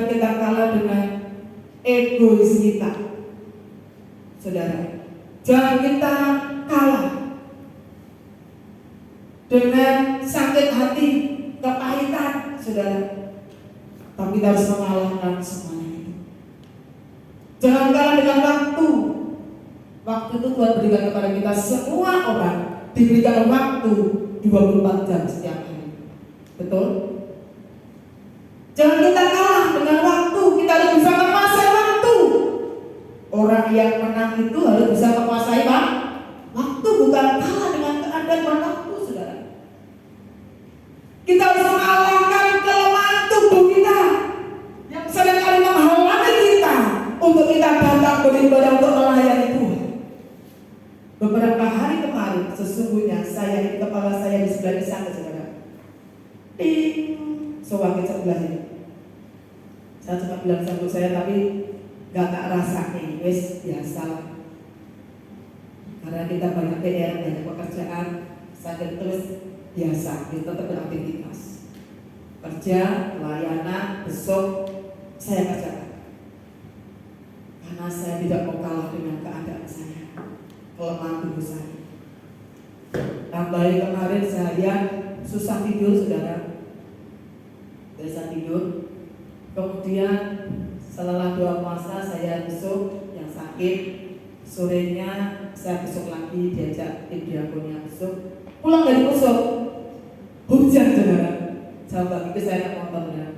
kita kalah dengan egois kita. Saudara, jangan kita kalah dengan sakit hati, kepahitan, saudara. Tapi kita harus mengalahkan semuanya itu. Jangan kalah dengan waktu. Waktu itu Tuhan berikan kepada kita semua orang, diberikan waktu 24 jam setiap hari. Betul? Jangan kita kalah dengan waktu. Kita harus bisa menguasai waktu. Orang yang menang itu harus bisa menguasai waktu, bukan kalah dengan keadaan waktu, saudara. Kita harus mengalahkan kelemahan tubuh kita yang seringkali menghalangi kita untuk kita datang beribadah untuk melayani Tuhan. Beberapa hari kemarin sesungguhnya saya di kepala saya di sebelah sana, saudara. Sewaktu sebelah ini. Saya cuma bilang sama saya, tapi gak rasa nih, wes biasa. Karena kita banyak PR, banyak pekerjaan, sakit terus biasa, kita tetap beraktivitas. Kerja, layanan, besok saya kerjakan. Karena saya tidak mau kalah dengan keadaan saya, kelemahan tubuh saya. Tambah kemarin saya susah tidur, saudara. Susah tidur. Kemudian setelah 2 puasa saya besuk yang sakit, sorenya saya besuk lagi, diajak tim diakonnya besuk. Pulang dari besuk, hujan, saudara. Sahabat itu saya tak nonton, saudara.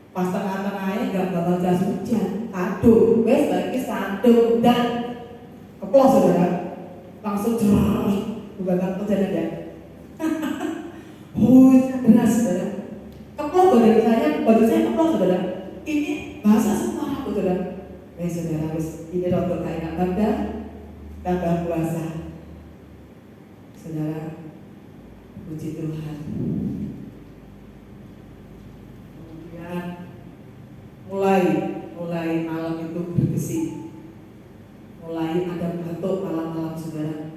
Pas tengah-tengahnya nggak bakal jas hujan, aduh, wes lagi sandung dan keplos, saudara. Langsung jelas, bukan hujan aja. Hujan deras, saudara. Keplos baju saya keplos, saudara. Ini bahasa semua aku, saudara. Saudara, ini rotok kayak badan, tambah puasa. Saudara, puji Tuhan. Kemudian mulai malam itu bergesing, mulai ada batuk malam-malam, saudara.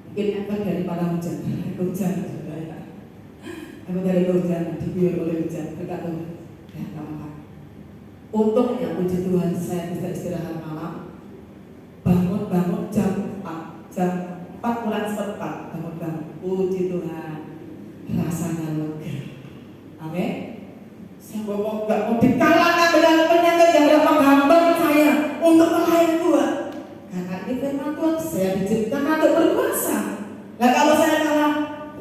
Mungkin efek daripada hujan, saudara. Efek dari hujan, diguyur oleh hujan, berkat Tuhan. Ya, tak apa. Untungnya puji Tuhan saya bisa istirahat malam. Bangun jam 4 kurang seperempat bangun. Puji Tuhan, rasa untuk berpuasa. Nah kalau saya kalah,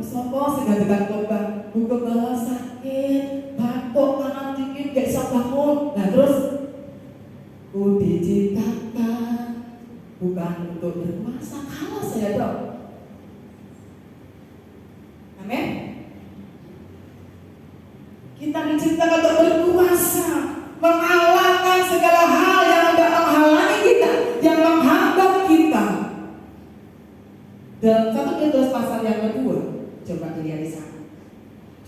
sopo sehingga ditangkap buku bawah sakit, batuk, tangan dingin, gak bisa bangun. Nah terus, ku diciptakan bukan untuk berpuasa. Kalah saya dong. Amin. Kita diciptakan untuk berpuasa, mengalahkan segala hal yang ada menghalangi kita, yang menghambat kita. Dalam 1 Petrus pasal yang kedua, coba dilihat di sana.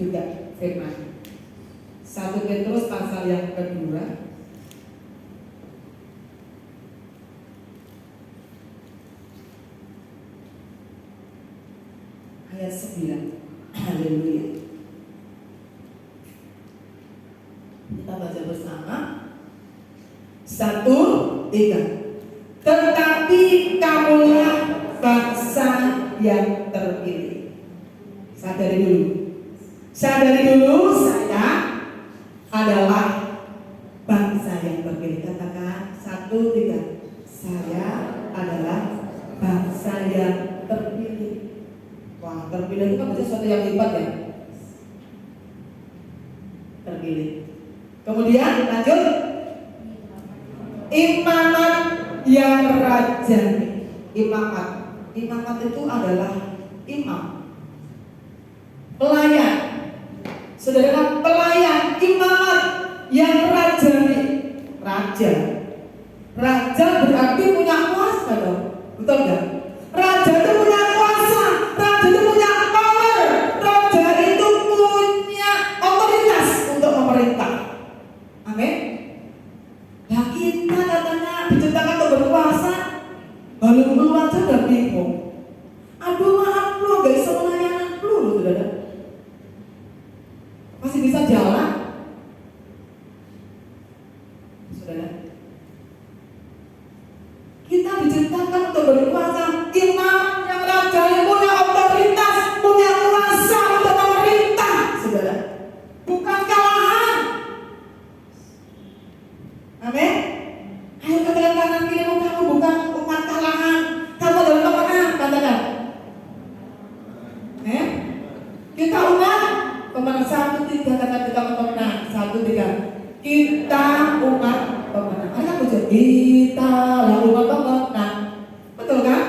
Juga firman. 1 Petrus pasal yang kedua. Ayat 9. Haleluya. Kita baca bersama. 1, 3. Tetapi kamulah bangsa yang terpilih. Sadari dulu saya adalah bangsa yang terpilih. Katakan 1, 3. Saya adalah bangsa yang terpilih. Wah, terpilih itu kan berarti sesuatu yang hebat ya. Terpilih. Kemudian lanjut. Imamat yang rajani. Imamat itu adalah imam, pelayan. Saudara, pelayan, imamat yang rajani. Raja berarti punya kuasa dong, betul nggak? Raja itu punya kuasa, raja itu punya power, raja itu punya otoritas untuk memerintah. Amin. Nah kita katanya diciptakan untuk berkuasa, lalu aja udah bingung. Aduh maaf lu, gak bisa melayani lu, saudara. Masih bisa jalan, saudara. Kita diciptakan untuk berkuasa, imam yang raja yang punya otoritas, punya kuasa untuk memerintah, saudara. Bukan kawahan. Amin. Ayo katakan kanan kiri, kamu bukan umat kalangan, kamu adalah pemenang, katakan. Kita umat pemenang. 1, 3, katakan kita pemenang. 1, 3. Kita umat pemenang. Ayo puji. Kita lah umat pemenang. Betul kan?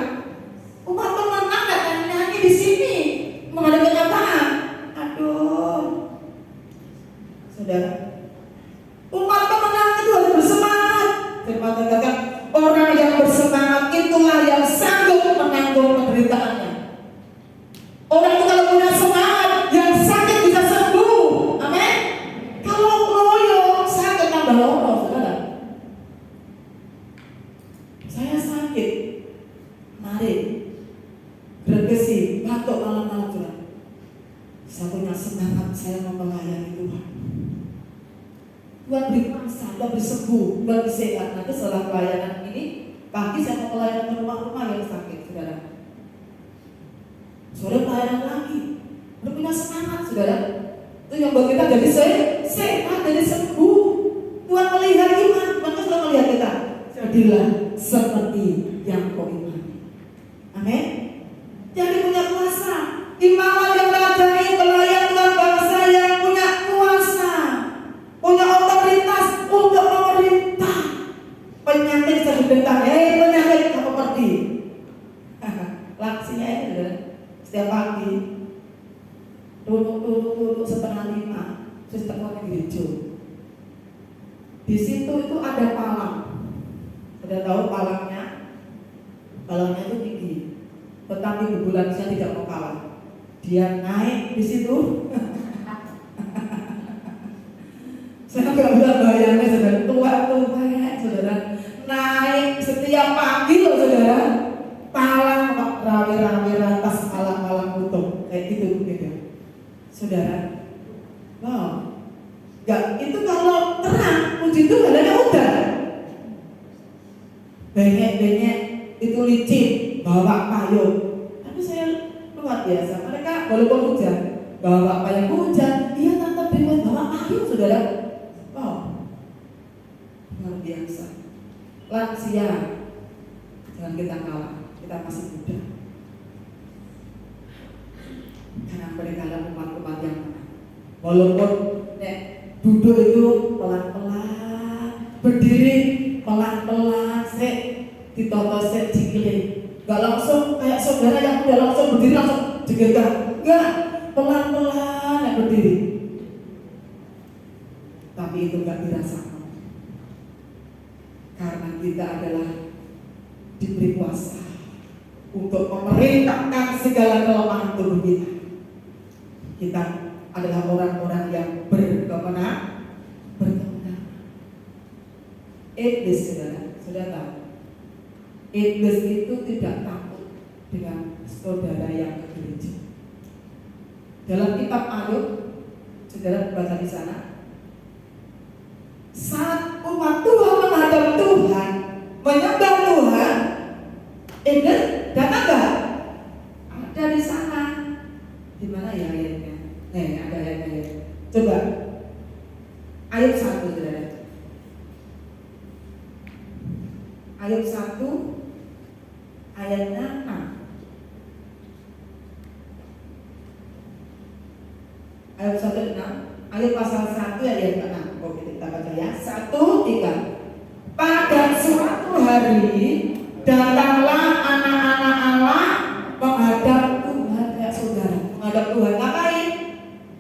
Umat pemenang gak nyanyi di sini menghadapi kenyataan. Aduh, saudara. Umat pemenang itu harus bersemangat. Firman katakan orang yang bersemangat itulah yang sanggup menanggung penderitaannya. Orang itu kalau punya semangat, yang sakit bisa sembuh. Amin. Kalau loyo, sakit tambah loro, saudara. Saya sakit, mari bergesi, batuk malam-malam, saudara. Saya punya semangat, saya mau melayani Tuhan. Tuhan beri kuasa, Tuhan beri sembuh, Tuhan beri sehat. Nanti setelah pelayanan ini, pagi saya mau melayani rumah-rumah yang sakit, saudara. Saudara pelayanan lagi, berpunya semangat, saudara. Itu yang buat kita jadi sehat, jadi sembuh. Tuhan melihat iman, Tuhan selalu melihat kita. Jadilah seperti yang kau imani. Amin. Jadi punya kuasa, imam yang rajani, pelayan Tuhan, bangsa yang punya kuasa, punya otoritas untuk memerintah. Penyakit bisa diperintah, penyakit kamu pergi. Laksinya itu saudara. Setiap pagi duduk 4:30 terus temuan di gereja. Di situ itu ada palang. Sudah tahu palangnya? Palangnya itu tinggi, tetapi ambulansnya tidak mau kalah. Dia naik di situ. Saya nggak bisa bayangin, saudara, tua ya, saudara, naik setiap pagi loh, saudara. Palang rame-rame atas palang-palang utuh kayak gitu, saudara. Wow, nggak itu kalau terang, puji Tuhan ada udah. Banyak itu licin, bawa payung. Tapi saya luar biasa, mereka walaupun hujan, bawa payung hujan, dia tetap bebas bawa payung, saudara. Wow, luar biasa. Lansia, jangan kita kalah. Kita masih muda, Walaupun nek duduk itu pelan-pelan, berdiri pelan-pelan, sik ditoto sik dikile. Gak langsung kayak saudara yang udah langsung berdiri langsung digenggam. Enggak, pelan-pelan nek berdiri. Tapi itu gak dirasakan. Karena kita adalah diberi kuasa untuk memerintahkan segala kelemahan tubuh kita. Kita adalah orang-orang yang berkemenangan. Iblis, saudara tahu, iblis itu tidak takut dengan saudara yang ke gereja. Dalam kitab Ayub, saudara baca di sana, saat umat Tuhan menghadap Tuhan, menyembah Tuhan, iblis datang gak? Ada di sana. Di mana ya ayatnya? Ada ayat-ayat. Coba Ayub 1, saudara. Ayub 1 ayatnya 6. Ayub 1:6. Ayub pasal 1 ayat 6. Oke, kita baca ya. 1, 3. Pada suatu hari datanglah anak-anak Allah menghadap Tuhan. Ya saudara, menghadap Tuhan ngapain?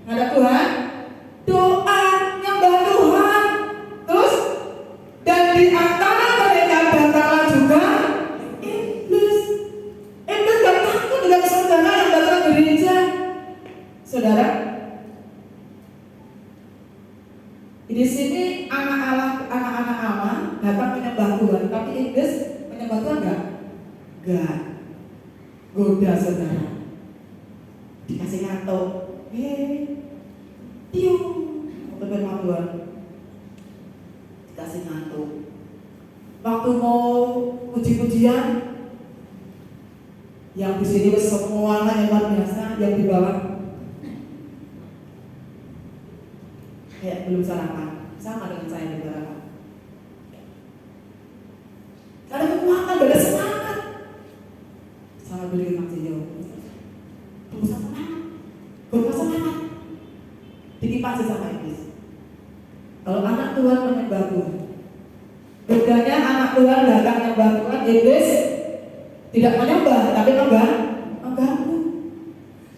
Menghadap Tuhan doa, nyembah Tuhan. Terus dan di antara mereka datanglah juga iblis. Iblis gak takut dengan saudara yang datang ke gereja. Saudara, di sini anak-anak Allah datang menyembah Tuhan, tapi iblis menyembah Tuhan enggak. Goda saudara, dikasih ngantuk, tiung untuk firman Tuhan, dikasih ngantuk. Waktu mau puji-pujian, yang di sini semuanya yang luar biasa, yang di bawah kayak belum sarapan, sama dengan saya di belakang. Gak ada kekuatan, gak ada semangat. Sama beli maksudnya, belum semangat, belum semangat. Dikipasi sama iblis. Kalau anak Tuhan menyembah Tuhan, bedanya anak Tuhan datang menyembah Tuhan, iblis tidak menyembah, tapi mengganggu.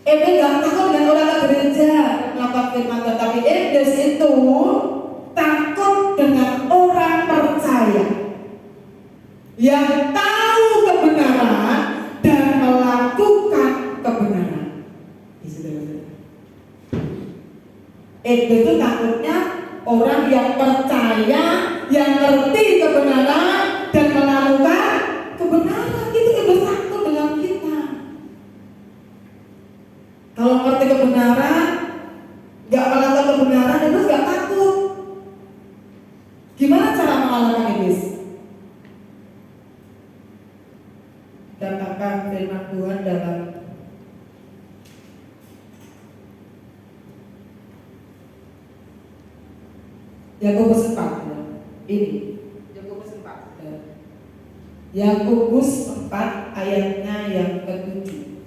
Iblis gak takut dengan orang ke gereja melakukan firman Tuhan, tapi iblis itu takut dengan orang percaya yang tahu kebenaran dan melakukan kebenaran. Iblis itu takutnya orang yang percaya, yang ngerti kebenaran dan melakukan kebenaran. Itu iblis takut dengan kita. Kalau ngerti kebenaran, gak melakukan kebenaran, iblis gak takut. Gimana cara mengalahkan iblis? Katakan firman Tuhan dalam Yakobus 4. Ini Yakobus 4. Yakobus 4 ayatnya yang ke-7.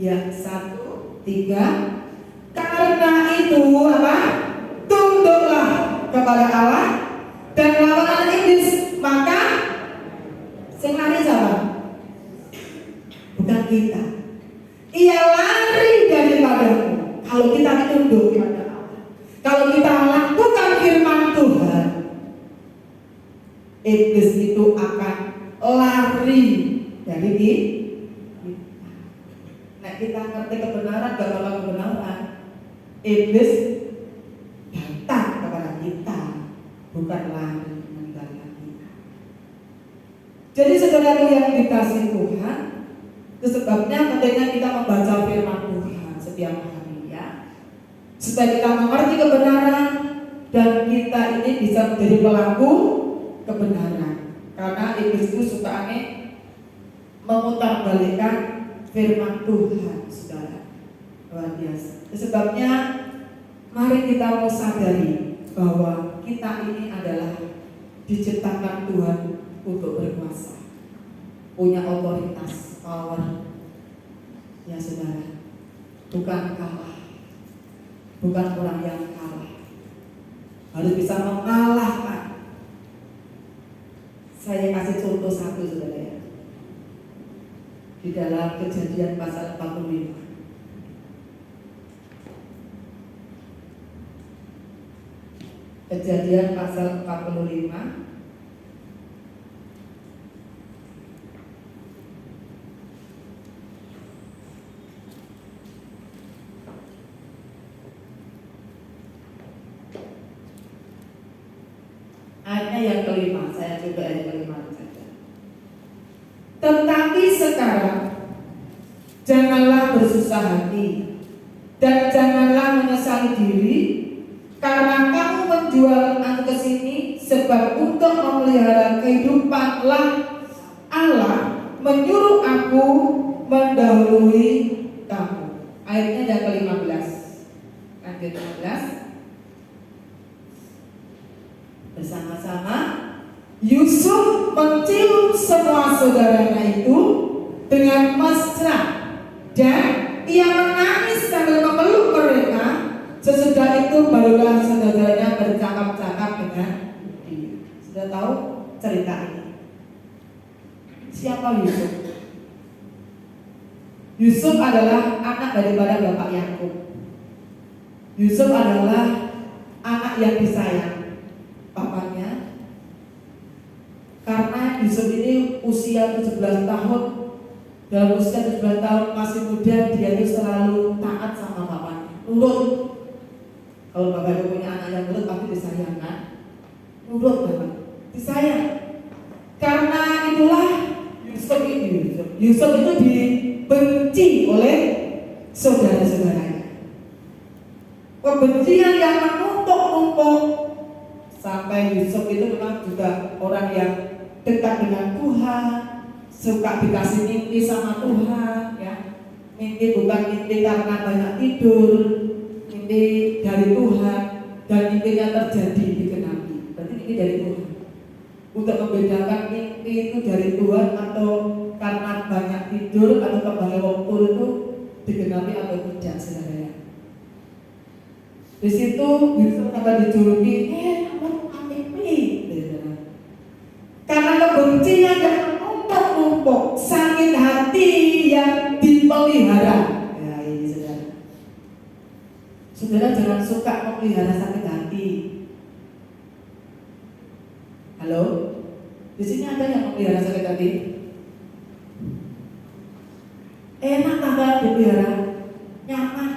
Ya, 1, 3. Karena itu apa? Tunduklah kepada Allah dan lawan iblis, maka sing lari siapa? Bukan kita. Ia lari daripadamu. Kalau kita tunduk kepada Allah, kalau kita lakukan firman Tuhan, iblis itu akan lari dari kita. Nah, kita ngerti kebenaran, gak bakal kebenaran. Iblis datang kepada kita, bukan lari meninggalkan kita. Jadi saudara yang dikasih Tuhan, itu sebabnya pentingnya kita membaca firman Tuhan setiap hari ya, supaya kita mengerti kebenaran dan kita ini bisa menjadi pelaku kebenaran. Karena iblis itu suka memutarbalikkan firman Tuhan, saudara. Luar biasa. Itu sebabnya mari kita mau sadari bahwa kita ini adalah diciptakan Tuhan untuk berkuasa, punya otoritas, power. Ya saudara, bukan kalah, bukan orang yang kalah, harus bisa mengalahkan. Saya kasih contoh satu saudara ya, di dalam Kejadian pasal 45. Kejadian pasal 45 ayatnya yang kelima, saya coba ayat kelima saja. Tetapi sekarang janganlah bersusah hati dan janganlah menyesali diri karena kamu menjual aku ke sini, sebab untuk memelihara kehidupanlah Allah menyuruh aku mendahului kamu. Ayatnya yang ke-15. Lanjut 15. Bersama-sama Yusuf mencium semua saudaranya itu dengan mesra dan ia menangis sambil memeluk mereka. Sesudah itu barulah saudaranya bercakap-cakap dengan dia. Sudah tahu cerita ini? Siapa Yusuf? Yusuf adalah anak daripada bapak Yakub. Yusuf adalah anak yang disayang papanya, karena Yusuf ini usia 17 tahun. Dalam usia 17 tahun masih muda, dia itu selalu taat sama bapaknya, nurut. Kalau bapak itu punya anak yang nurut pasti disayang kan? Nurut banget, disayang. Karena itulah Yusuf itu dibenci oleh saudara-saudaranya. Kebencian yang menumpuk-numpuk sampai Yusuf itu memang juga orang yang dekat dengan Tuhan, suka dikasih mimpi sama Tuhan, ya. Mimpi bukan mimpi karena banyak tidur, mimpi dari Tuhan, dan mimpinya terjadi digenapi. Berarti mimpi dari Tuhan. Untuk membedakan mimpi itu dari Tuhan atau karena banyak tidur atau kembali waktu itu digenapi atau tidak, saudara. Di situ Yusuf akan dijuluki, kamu mimpi, karena kebencian yang menumpuk-numpuk, sakit hati yang dipelihara. Ya ini saudara. Saudara jangan suka memelihara sakit hati. Halo, di sini ada yang memelihara sakit hati? Enak tak dipelihara, nyaman.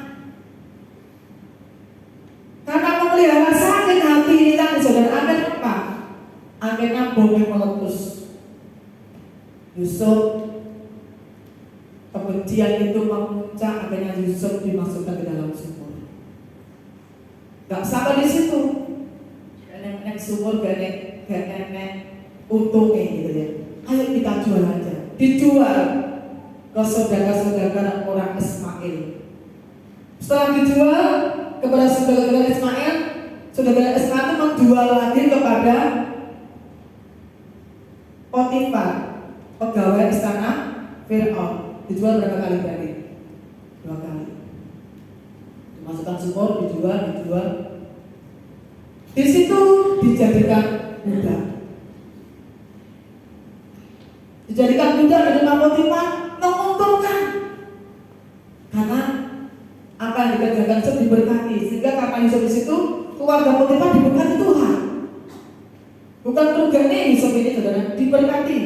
Karena memelihara sakit hati ini kan saudara, akhirnya apa? Akhirnya bom yang meletus. Yusuf, kebencian itu memuncak, akhirnya Yusuf dimasukkan ke dalam sumur. Gak sampai di situ. Nek sumur gak enek untungnya gitu ya. Ayo kita jual aja. Dijual ke saudara-saudara orang Ismail. Setelah dijual kepada saudara-saudara Ismail, saudara Ismail itu menjual lagi kepada Potifar, pegawai istana Fir'aun. Dijual berapa kali berarti? 2 kali. Dimasukkan sumur, dijual. Di situ dijadikan budak. Dijadikan budak dari Potifar, menguntungkan. Karena apa yang dikerjakan Yusuf diberkati, sehingga karena Yusuf di situ keluarga Potifar diberkati Tuhan. Bukan kerugiannya Yusuf ini saudara, diberkati,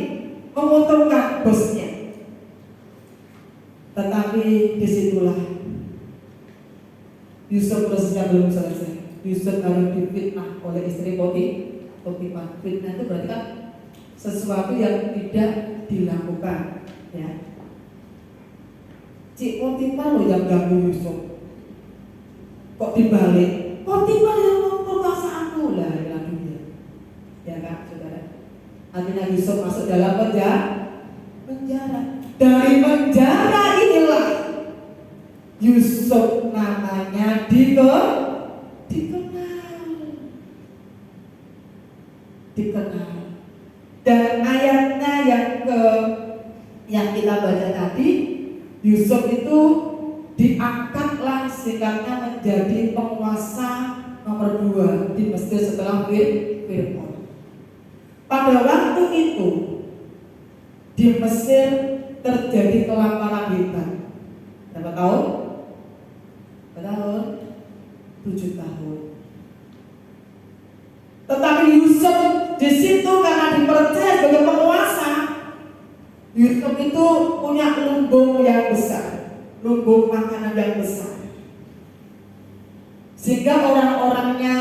menguntungkan bosnya. Tetapi disitulah Yusuf prosesnya belum selesai. Yusuf harus difitnah oleh istri Potifar. Fitnah itu berarti kan sesuatu yang tidak dilakukan, ya. Cik Potifar loh yang ganggu Yusuf. Kok dibalik? Potifar yang memperkosa aku lah, dia. Ya kan, saudara. Akhirnya Yusuf masuk dalam penjara. Dari penjara inilah Yusuf namanya dikenal. Yusuf itu diangkatlah singkatnya menjadi penguasa nomor 2 di Mesir setelah Fir'aun. Pada waktu itu di Mesir terjadi kelaparan hebat. Berapa tahun? Berapa tahun? 7 tahun. Tetapi Yusuf di situ karena dipercaya sebagai penguasa, Yusuf itu punya lumbung yang besar, lumbung makanan yang besar, sehingga orang-orangnya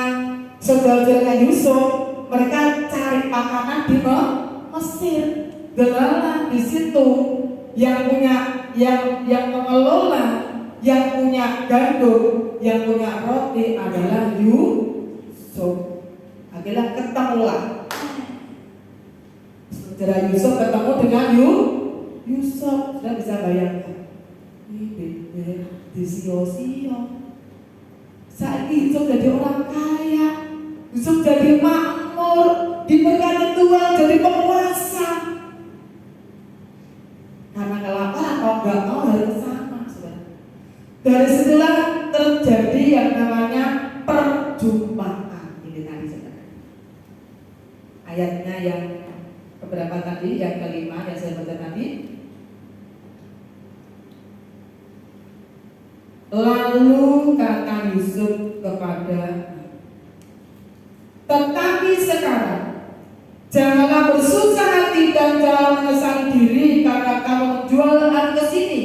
saudara-saudaranya Yusuf mereka cari makanan di Mesir. Delala di situ yang punya yang mengelola, yang punya gandum, yang punya roti adalah Yusuf. Akhirnya ketemulah saudara Yusuf ketemu dengan Yusuf. Sudah bisa bayangkan, ini beda di sio-sio. Saat Yusuf jadi orang kaya, Yusuf jadi makmur, diberkati Tuhan jadi penguasa. Karena kelaparan kalau nggak mau harus sama, saudara. Dari situlah terjadi yang namanya perjumpaan. Ini tadi, saudara. Ayatnya yang keberapa tadi? Yang kelima yang saya baca tadi. Lalu kata Yusuf kepada, tetapi sekarang janganlah bersusah hati dan jangan menyesali diri karena kamu menjual aku ke sini,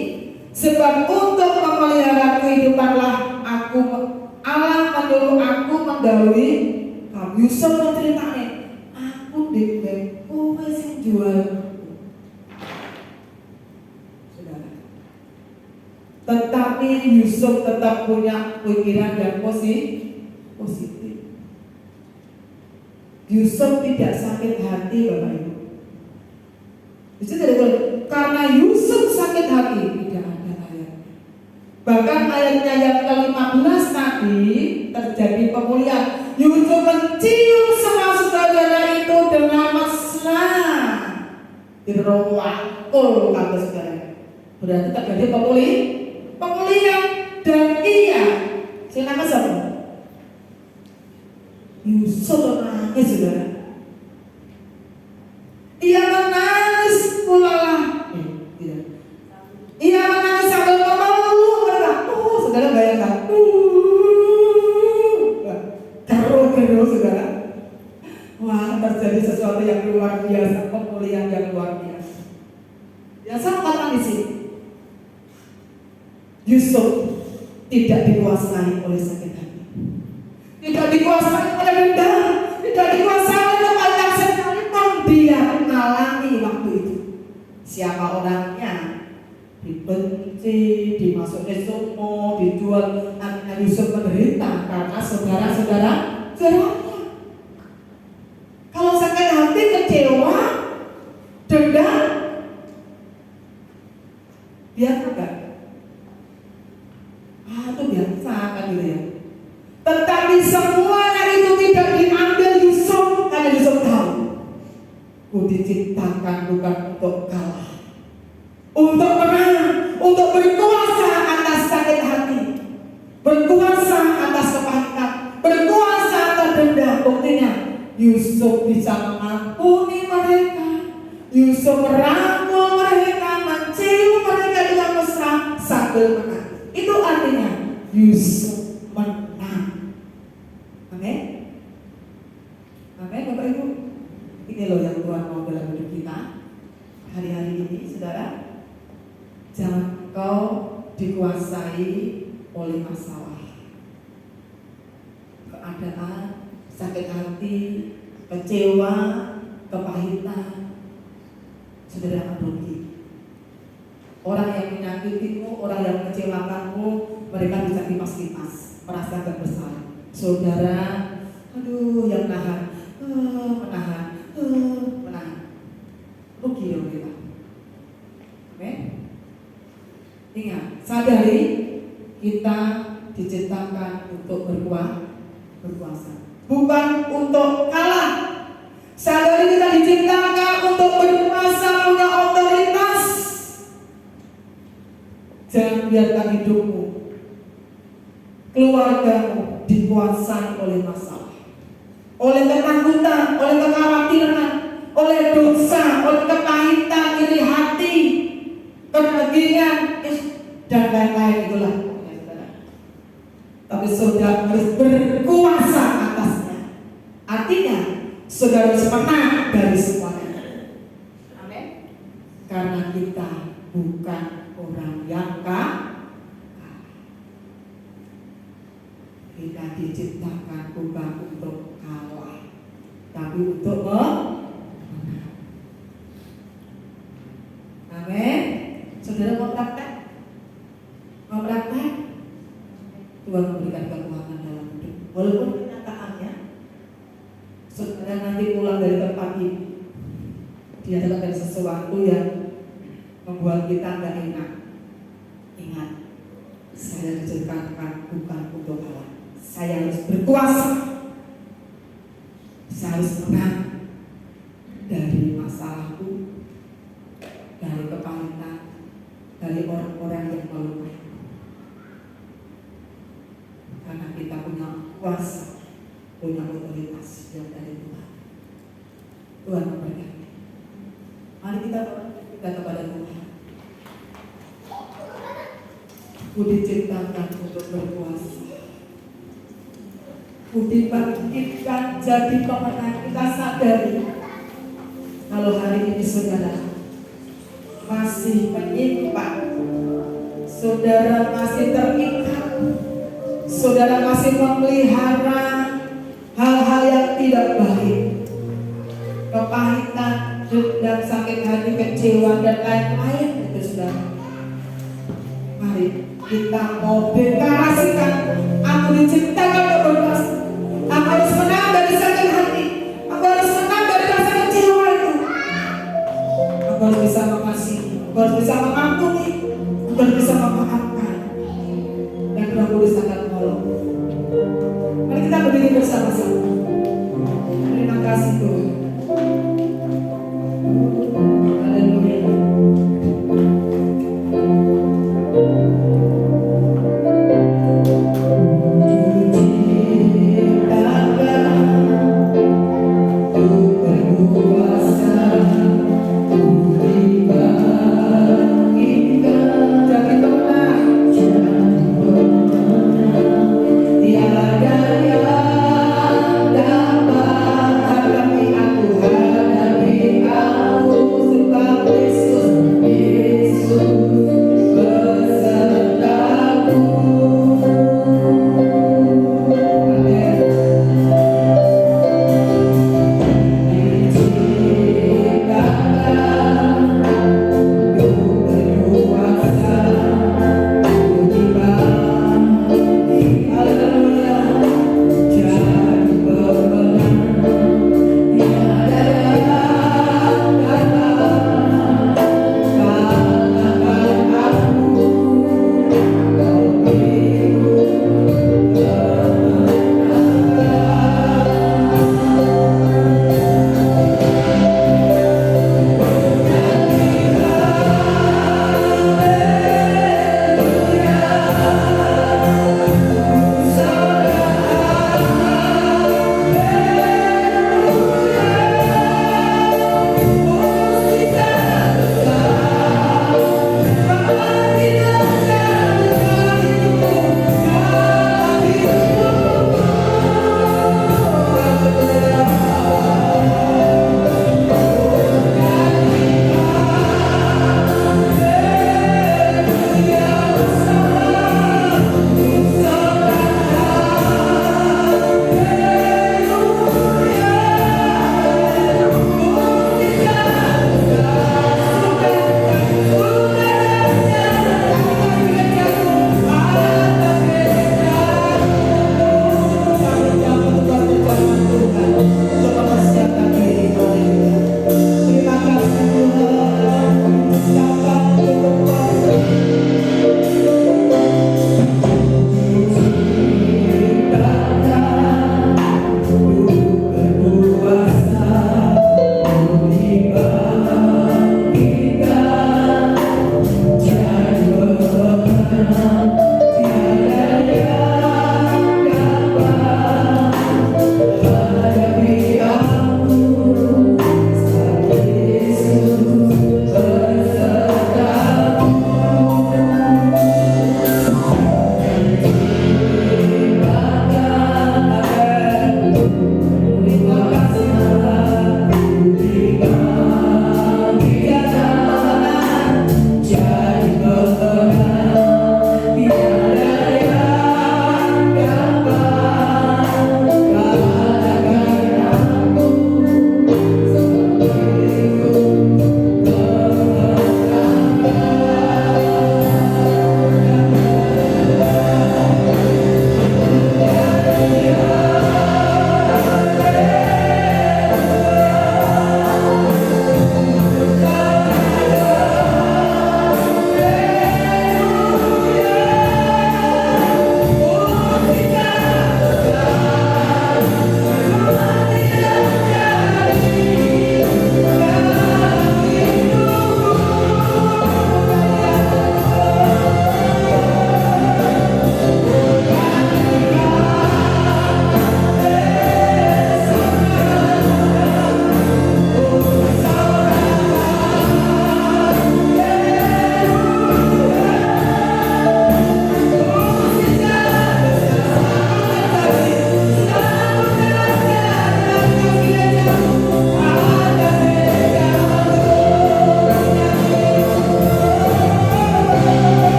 sebab untuk memelihara kehidupanlah Allah menyuruh aku mendahului kamu. Yusuf menceritakan, aku dibek kowe sing jual. Saudara, tetapi Yusuf tetap punya pikiran yang positif. Yusuf tidak sakit hati, Bapak Ibu. Itu karena Yusuf sakit hati, tidak ada ayatnya. Bahkan ayatnya yang ke-15 tadi terjadi pemulihan. Yusuf mencium semua saudara itu dengan mesra. Dirowakul kata saudara. Berarti terjadi pemulihan dan ia. Siapa siapa? Yusuf menangis, saudara. Ia menangis pula. Ia menangis sambil memeluk mereka. Saudara bayangkan. Keruh, saudara. Wah, terjadi sesuatu yang luar biasa, pemulihan yang luar biasa. Yang sama di sini. Yusuf tidak dikuasai oleh sakit hati, tidak dikuasai oleh dendam, tidak dikuasai oleh kepanikan sekalipun. Dia mengalami waktu itu. Siapa orangnya? Dibenci, dimasukin sumo, dijual. Akhirnya Yusuf menderita karena saudara-saudaranya. Kalau sakit hati, kecewa, dendam, biasa enggak? Itu biasa kan gitu ya. Tetapi semuanya itu tidak diambil Yusuf, karena Yusuf tahu, ku diciptakan bukan untuk kalah, untuk menang, untuk berkuasa atas sakit hati, berkuasa atas kepahitan, berkuasa atas dendam. Buktinya Yusuf bisa mengampuni mereka, Yusuf merangkul mereka, mencium mereka dengan mesra sambil menangis. Itu artinya Yusuf menang. Amin. Amin, Bapak Ibu. Ini loh yang Tuhan mau dalam hidup kita hari-hari ini, saudara. Jangan kau dikuasai oleh masalah, keadaan, sakit hati, kecewa, kepahitan. Saudara rugi. Orang yang menyakitimu, orang yang mengecewakanmu, mereka bisa kipas-kipas, merasa gak bersalah. Saudara, aduh, yang menahan, menahan. Rugi dong kita. Oke? Ingat, sadari kita diciptakan untuk berkuasa, bukan untuk kalah. Sadari kita diciptakan untuk berkuasa, punya otoritas. Jangan biarkan hidupmu, keluargamu dikuasai oleh masalah, oleh ketakutan, oleh kekhawatiran, oleh dosa, oleh kepahitan, iri hati, kebagian, dan lain-lain itulah. Tapi saudara harus berkuasa atasnya. Artinya saudara harus menang dari semuanya. Amin. Karena kita bukan orang yang kita diciptakan bukan untuk kalah, tapi untuk menang. Amin. Saudara mau praktek? Mau praktek? Tuhan memberikan kekuatan dalam hidup. Walaupun kenyataannya saudara nanti pulang dari tempat ini dihadapkan dari sesuatu yang membuat kita nggak enak. Ingat, saya diciptakan bukan untuk kalah. Saya harus berkuasa. Saya harus menang dari masalahku, dari kepahitan, dari orang-orang yang melukai. Karena kita punya kuasa, punya otoritas yang dari Tuhan. Tuhan memberkati. Mari kita kepada Tuhan. Ku diciptakan untuk berkuasa. Ku dibangkitkan jadi pemenang. Kita sadari kalau hari ini saudara masih menyimpang, saudara masih terikat, saudara masih memelihara hal-hal yang tidak baik, kepahitan, dendam, sakit hati, kecewa, dan lain-lain itu saudara. Mari kita mau deklarasikan, aku diciptakan untuk berkuasa. Aku harus menang dari sakit hati, aku harus menang dari rasa kecewa itu. Aku harus bisa mengasihi, aku harus bisa mengampuni, aku harus bisa memaafkan, dan Roh Kudus akan menolong. Mari kita berdiri bersama-sama. Terima kasih Tuhan. Haleluya. Tiada yang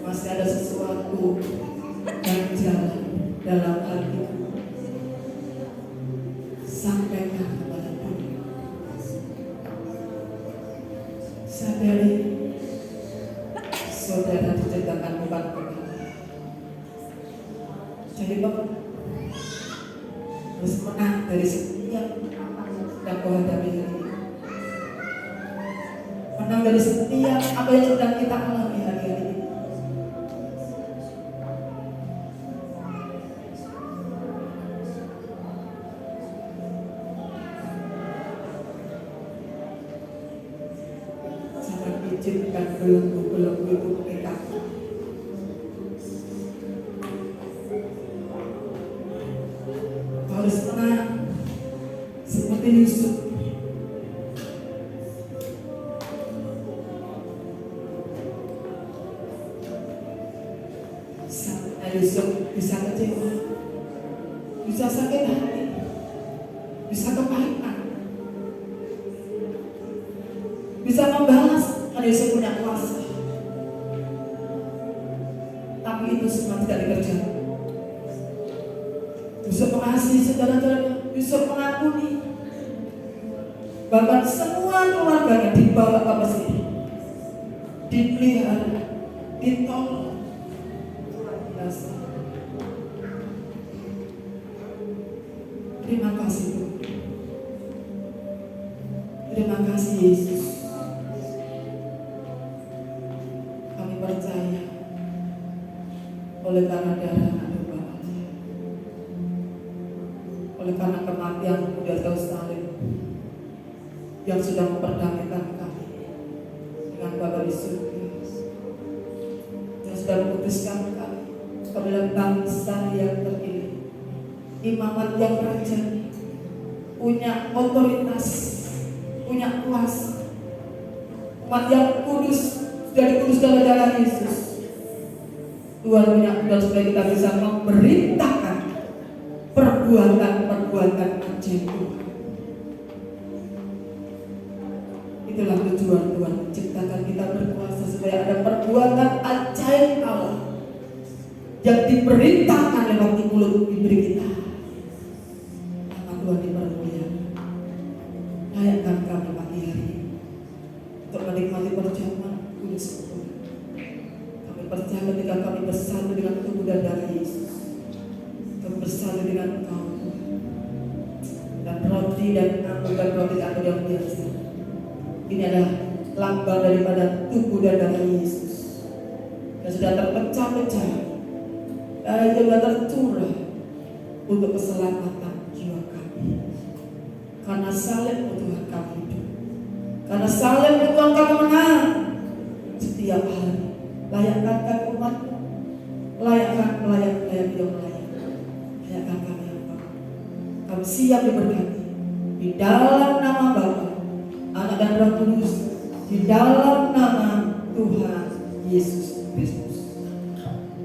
Masih ada sesuatu yang jalan dalam hatiku. Sampaikan kepada Tuhan. Sadari saudara diciptakan bukan pengalah. Jadi Bapak harus menang dari setiap yang kau hadapi hari ini. Menang dari setiap apa yang sedang kita alami hari-hari ini. Sangat izinkan belenggu-belenggu itu mengikat. Harus menang seperti Yusuf. Yusuf bisa kecewa, bisa sakit hati, bisa kepahitan, bisa membalas karena Yusuf punya kuasa. Tapi itu semua tidak dikerjakan. Yusuf mengasihi saudara-saudaranya, Yusuf mengampuni. Bahkan semua keluarganya dibawa ke Mesir, dipelihara, ditolong. Terima kasih Tuhan. Terima kasih Yesus. Kami percaya oleh karena darah anak Bapa, oleh karena kematian di atas salib yang sudah memperdamaikan kami dengan Bapa di surga, yang sudah memutuskan kami kepada bangsa yang terpilih, imamat yang rajani, punya otoritas, punya kuasa, umat yang kudus, sudah dikudus dalam darah Yesus. Tuhan punya kudus supaya kita bisa memerintahkan perbuatan-perbuatan ajaib Tuhan. Itulah tujuan Tuhan menciptakan kita berkuasa supaya ada perbuatan ajaib Allah yang diperintahkan lewat mulut diberi kita. Nama Tuhan dipermuliakan. Layakkan kami pagi hari ini untuk menikmati perjamuan kudus Tuhan. Kami percaya ketika kami bersatu dengan tubuh dan darah Yesus, kami bersatu dengan Engkau Tuhan. Dan roti dan anggur dan roti anggur yang biasa, ini adalah lambang daripada tubuh dan darah Yesus yang sudah terpecah-pecah, yang sudah tercurah untuk keselamatan jiwa kami. Karena salib Tuhan kami hidup, karena salib Tuhan kami menang setiap hari. Layakkan kami umat-Mu, layakkan layak yang layak, layakkan kami yang Bapa. Kami siap diberkati di dalam nama Bapa, Anak dan Roh Kudus, di dalam nama Tuhan Yesus Kristus.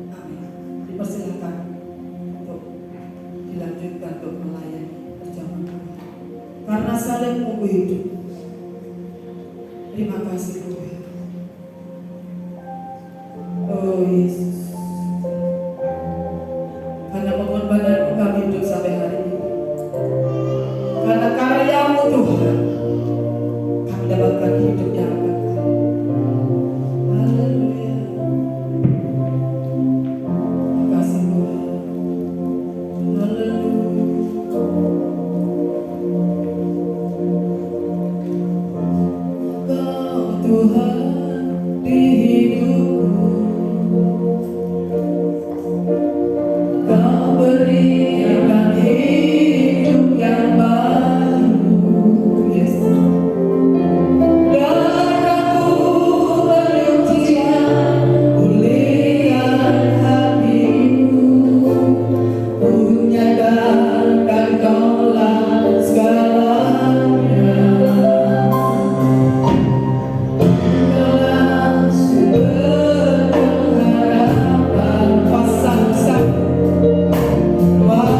Amin. Dipersilakan untuk dilanjutkan untuk melayani perjamuan Tuhan. Karena salib-Mu hidup. Terima kasih Tuhan. Oh Yesus, karena pengorbanan-Mu kami hidup sampai hari ini. Karena karya-Mu Tuhan, kami dapatkan hidup yang kekal. Haleluya. Terima kasih Tuhan. Haleluya. Kau Tuhan di hidupku, Kau berikan hidup yang baru. Yes. Darah-Mu penyucian, pulihkan hatiku, menyadarkan Kaulah segalanya. Kaulah sumber pengharapan. Pasang-sang. Wow.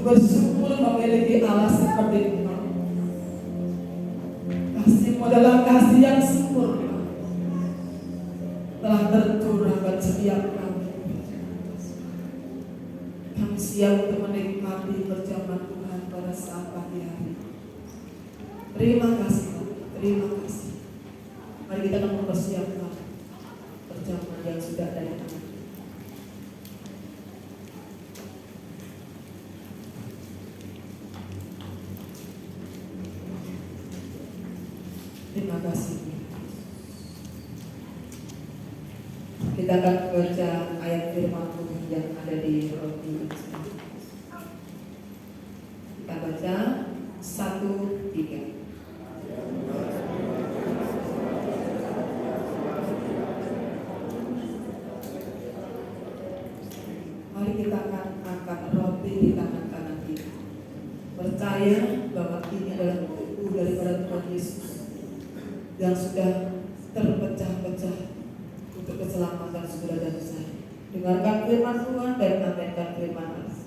bersyukur memiliki Allah seperti Engkau. Kasih-Mu adalah kasih yang sempurna, telah tercurah bagi setiap kami. Kami siap untuk menikmati perjamuan Tuhan pada saat pagi hari. Terima kasih Tuhan, terima kasih. Mari kita mempersiapkan perjamuan yang sudah ada di tangan. Terima kasih. Kita akan baca ayat firman Tuhan yang ada di roti. Kita baca 1-3. Mari kita akan angkat roti di tangan kanan kita. Percaya bahwa ini adalah tubuh daripada Tuhan Yesus yang sudah terpecah-pecah untuk keselamatan saudara dan saya. Dengarkan firman Tuhan dan aminkan firman Allah.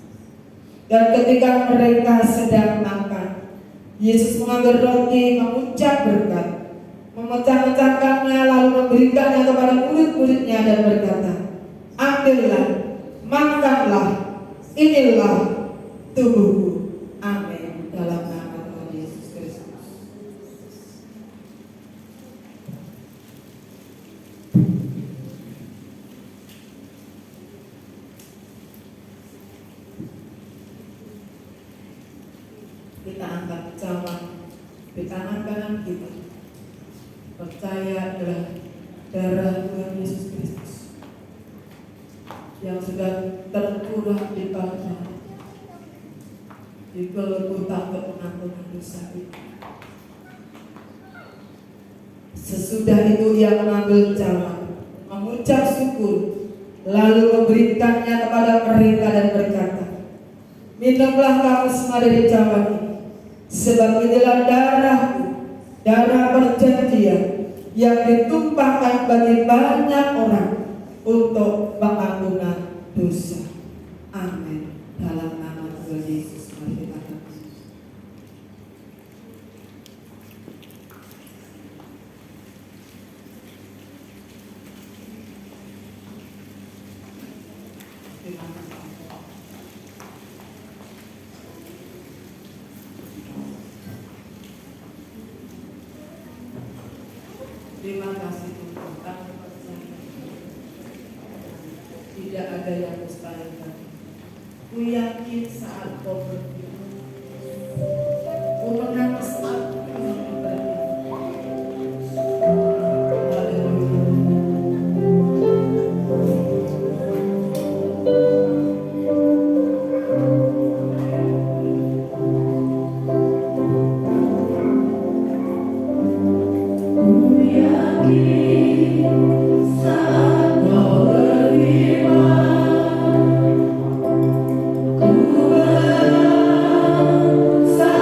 Dan ketika mereka sedang makan, Yesus mengambil roti, mengucap berkat, memecah-mecahkannya, lalu memberikannya kepada murid-muridnya dan berkata, ambillah, makanlah, inilah tubuhku. Amin. Dalam nama Tuhan Yesus Kristus. Kita angkat cawan di tangan kanan kita. Percaya adalah darah Tuhan Yesus Kristus yang sudah tercurah di Kalvari, di Golgota untuk pengampunan dosa kita. Sesudah itu ia mengambil cawan, mengucap syukur, lalu memberikannya kepada mereka dan berkata, minumlah kamu semua dari cawan ini, sebab inilah darahku, darah perjanjian yang ditumpahkan bagi banyak orang untuk pengampunan dosa. Amin. Dalam nama Tuhan Yesus mari kita katakan. Terima kasih. Terima kasih Tuhan. Kami percaya tidak ada yang mustahil. Ku yakin saat kau berfirman, ku menang saat kau berfirman. Saat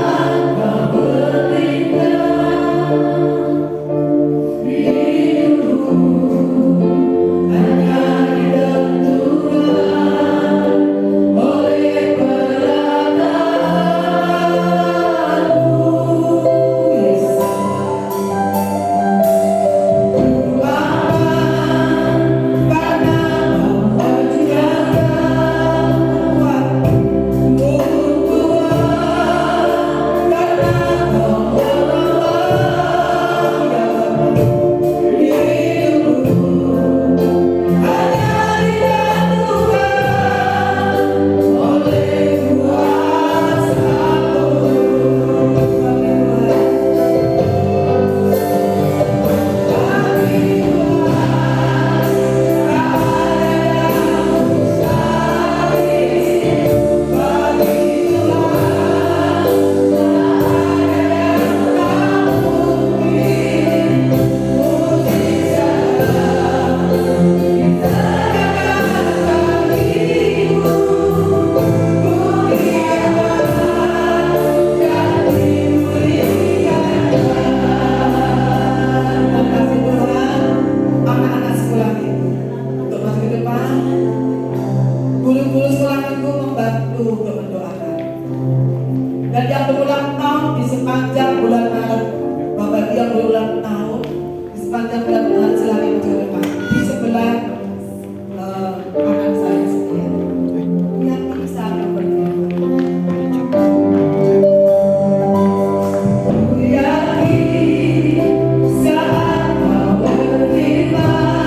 Dan yang berulang tahun di sepanjang bulan Maret, Bapak yang berulang tahun di sepanjang bulan Maret, silakan mencoba di sebelah kanan saya sekian. Yang bisa berdoa. Saat kau bertingkah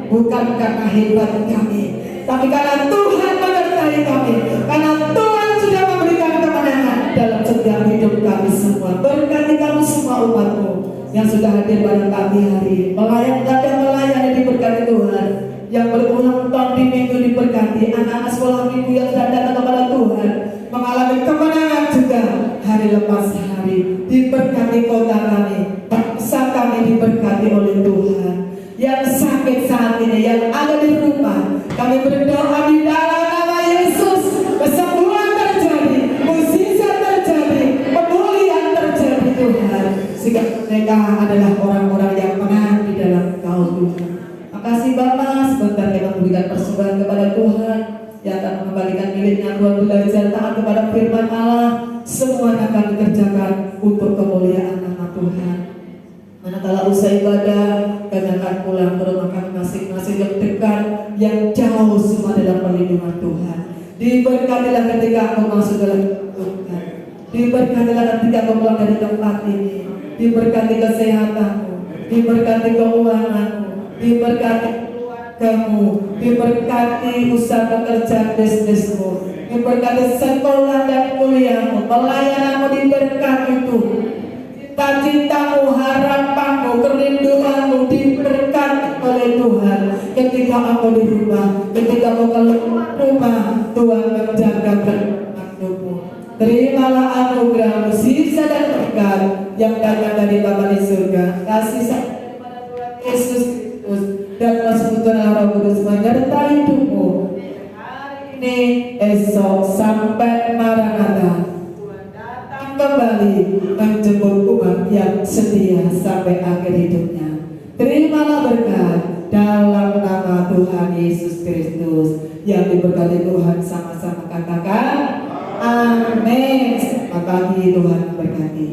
bukan karena hebat kami, tapi karena Tuhan menyertai kami, karena Tuhan sudah memberikan kemenangan dalam setiap hidup kami semua. Berkati kami semua umat-Mu yang sudah hadir pada pagi hari, melayani diberkati Tuhan, yang berulang tahun di minggu diberkati, anak-anak sekolah minggu yang sudah datang kepada Tuhan mengalami kemenangan juga hari lepas hari. Diberkati kota kami, bangsa kami diberkati oleh Tuhan. Yang sakit saat ini, yang ada di rumah, kami berdoa di dalam nama Yesus, kesembuhan terjadi, mukjizat terjadi, pemulihan terjadi Tuhan, sehingga mereka adalah orang-orang yang menang di dalam Kau Tuhan. Makasih Bapak, sebentar kita memberikan persembahan kepada Tuhan yang akan mengembalikan miliknya. Tuhan belajar taat kepada firman Allah, semuanya akan dikerjakan untuk kemuliaan nama Tuhan. Manakala usai ibadah, kami akan pulang ke rumah kami masing-masing yang dekat, yang jauh, semua dalam perlindungan Tuhan. Diberkatilah ketika aku masuk dalam Tuhan. Diberkatilah ketika aku pulang dari tempat ini. Diberkati kesehatanmu, diberkati keuanganmu, diberkati keluargamu, diberkati usaha pekerjaan bisnismu, diberkati sekolah dan kuliahmu, pelayananmu diberkati Tuhan. Cita-citamu, harapanmu, kerinduanmu diberkati oleh Tuhan. Ketika aku di rumah, ketika aku keluar rumah, Tuhan menjaga hidupmu. Terimalah anugerah, sisa dan berkat yang datang dari Bapa di surga. Kasih sayang daripada Tuhan Yesus Kristus dan persekutuan Roh Kudus menyertai hidupmu hari ini, esok, sampai Maranatha. Kembali menjemput umat yang setia sampai akhir hidupnya. Terimalah berkat dalam nama Tuhan Yesus Kristus. Yang diberkati Tuhan sama-sama katakan amin. Selamat pagi, Tuhan memberkati.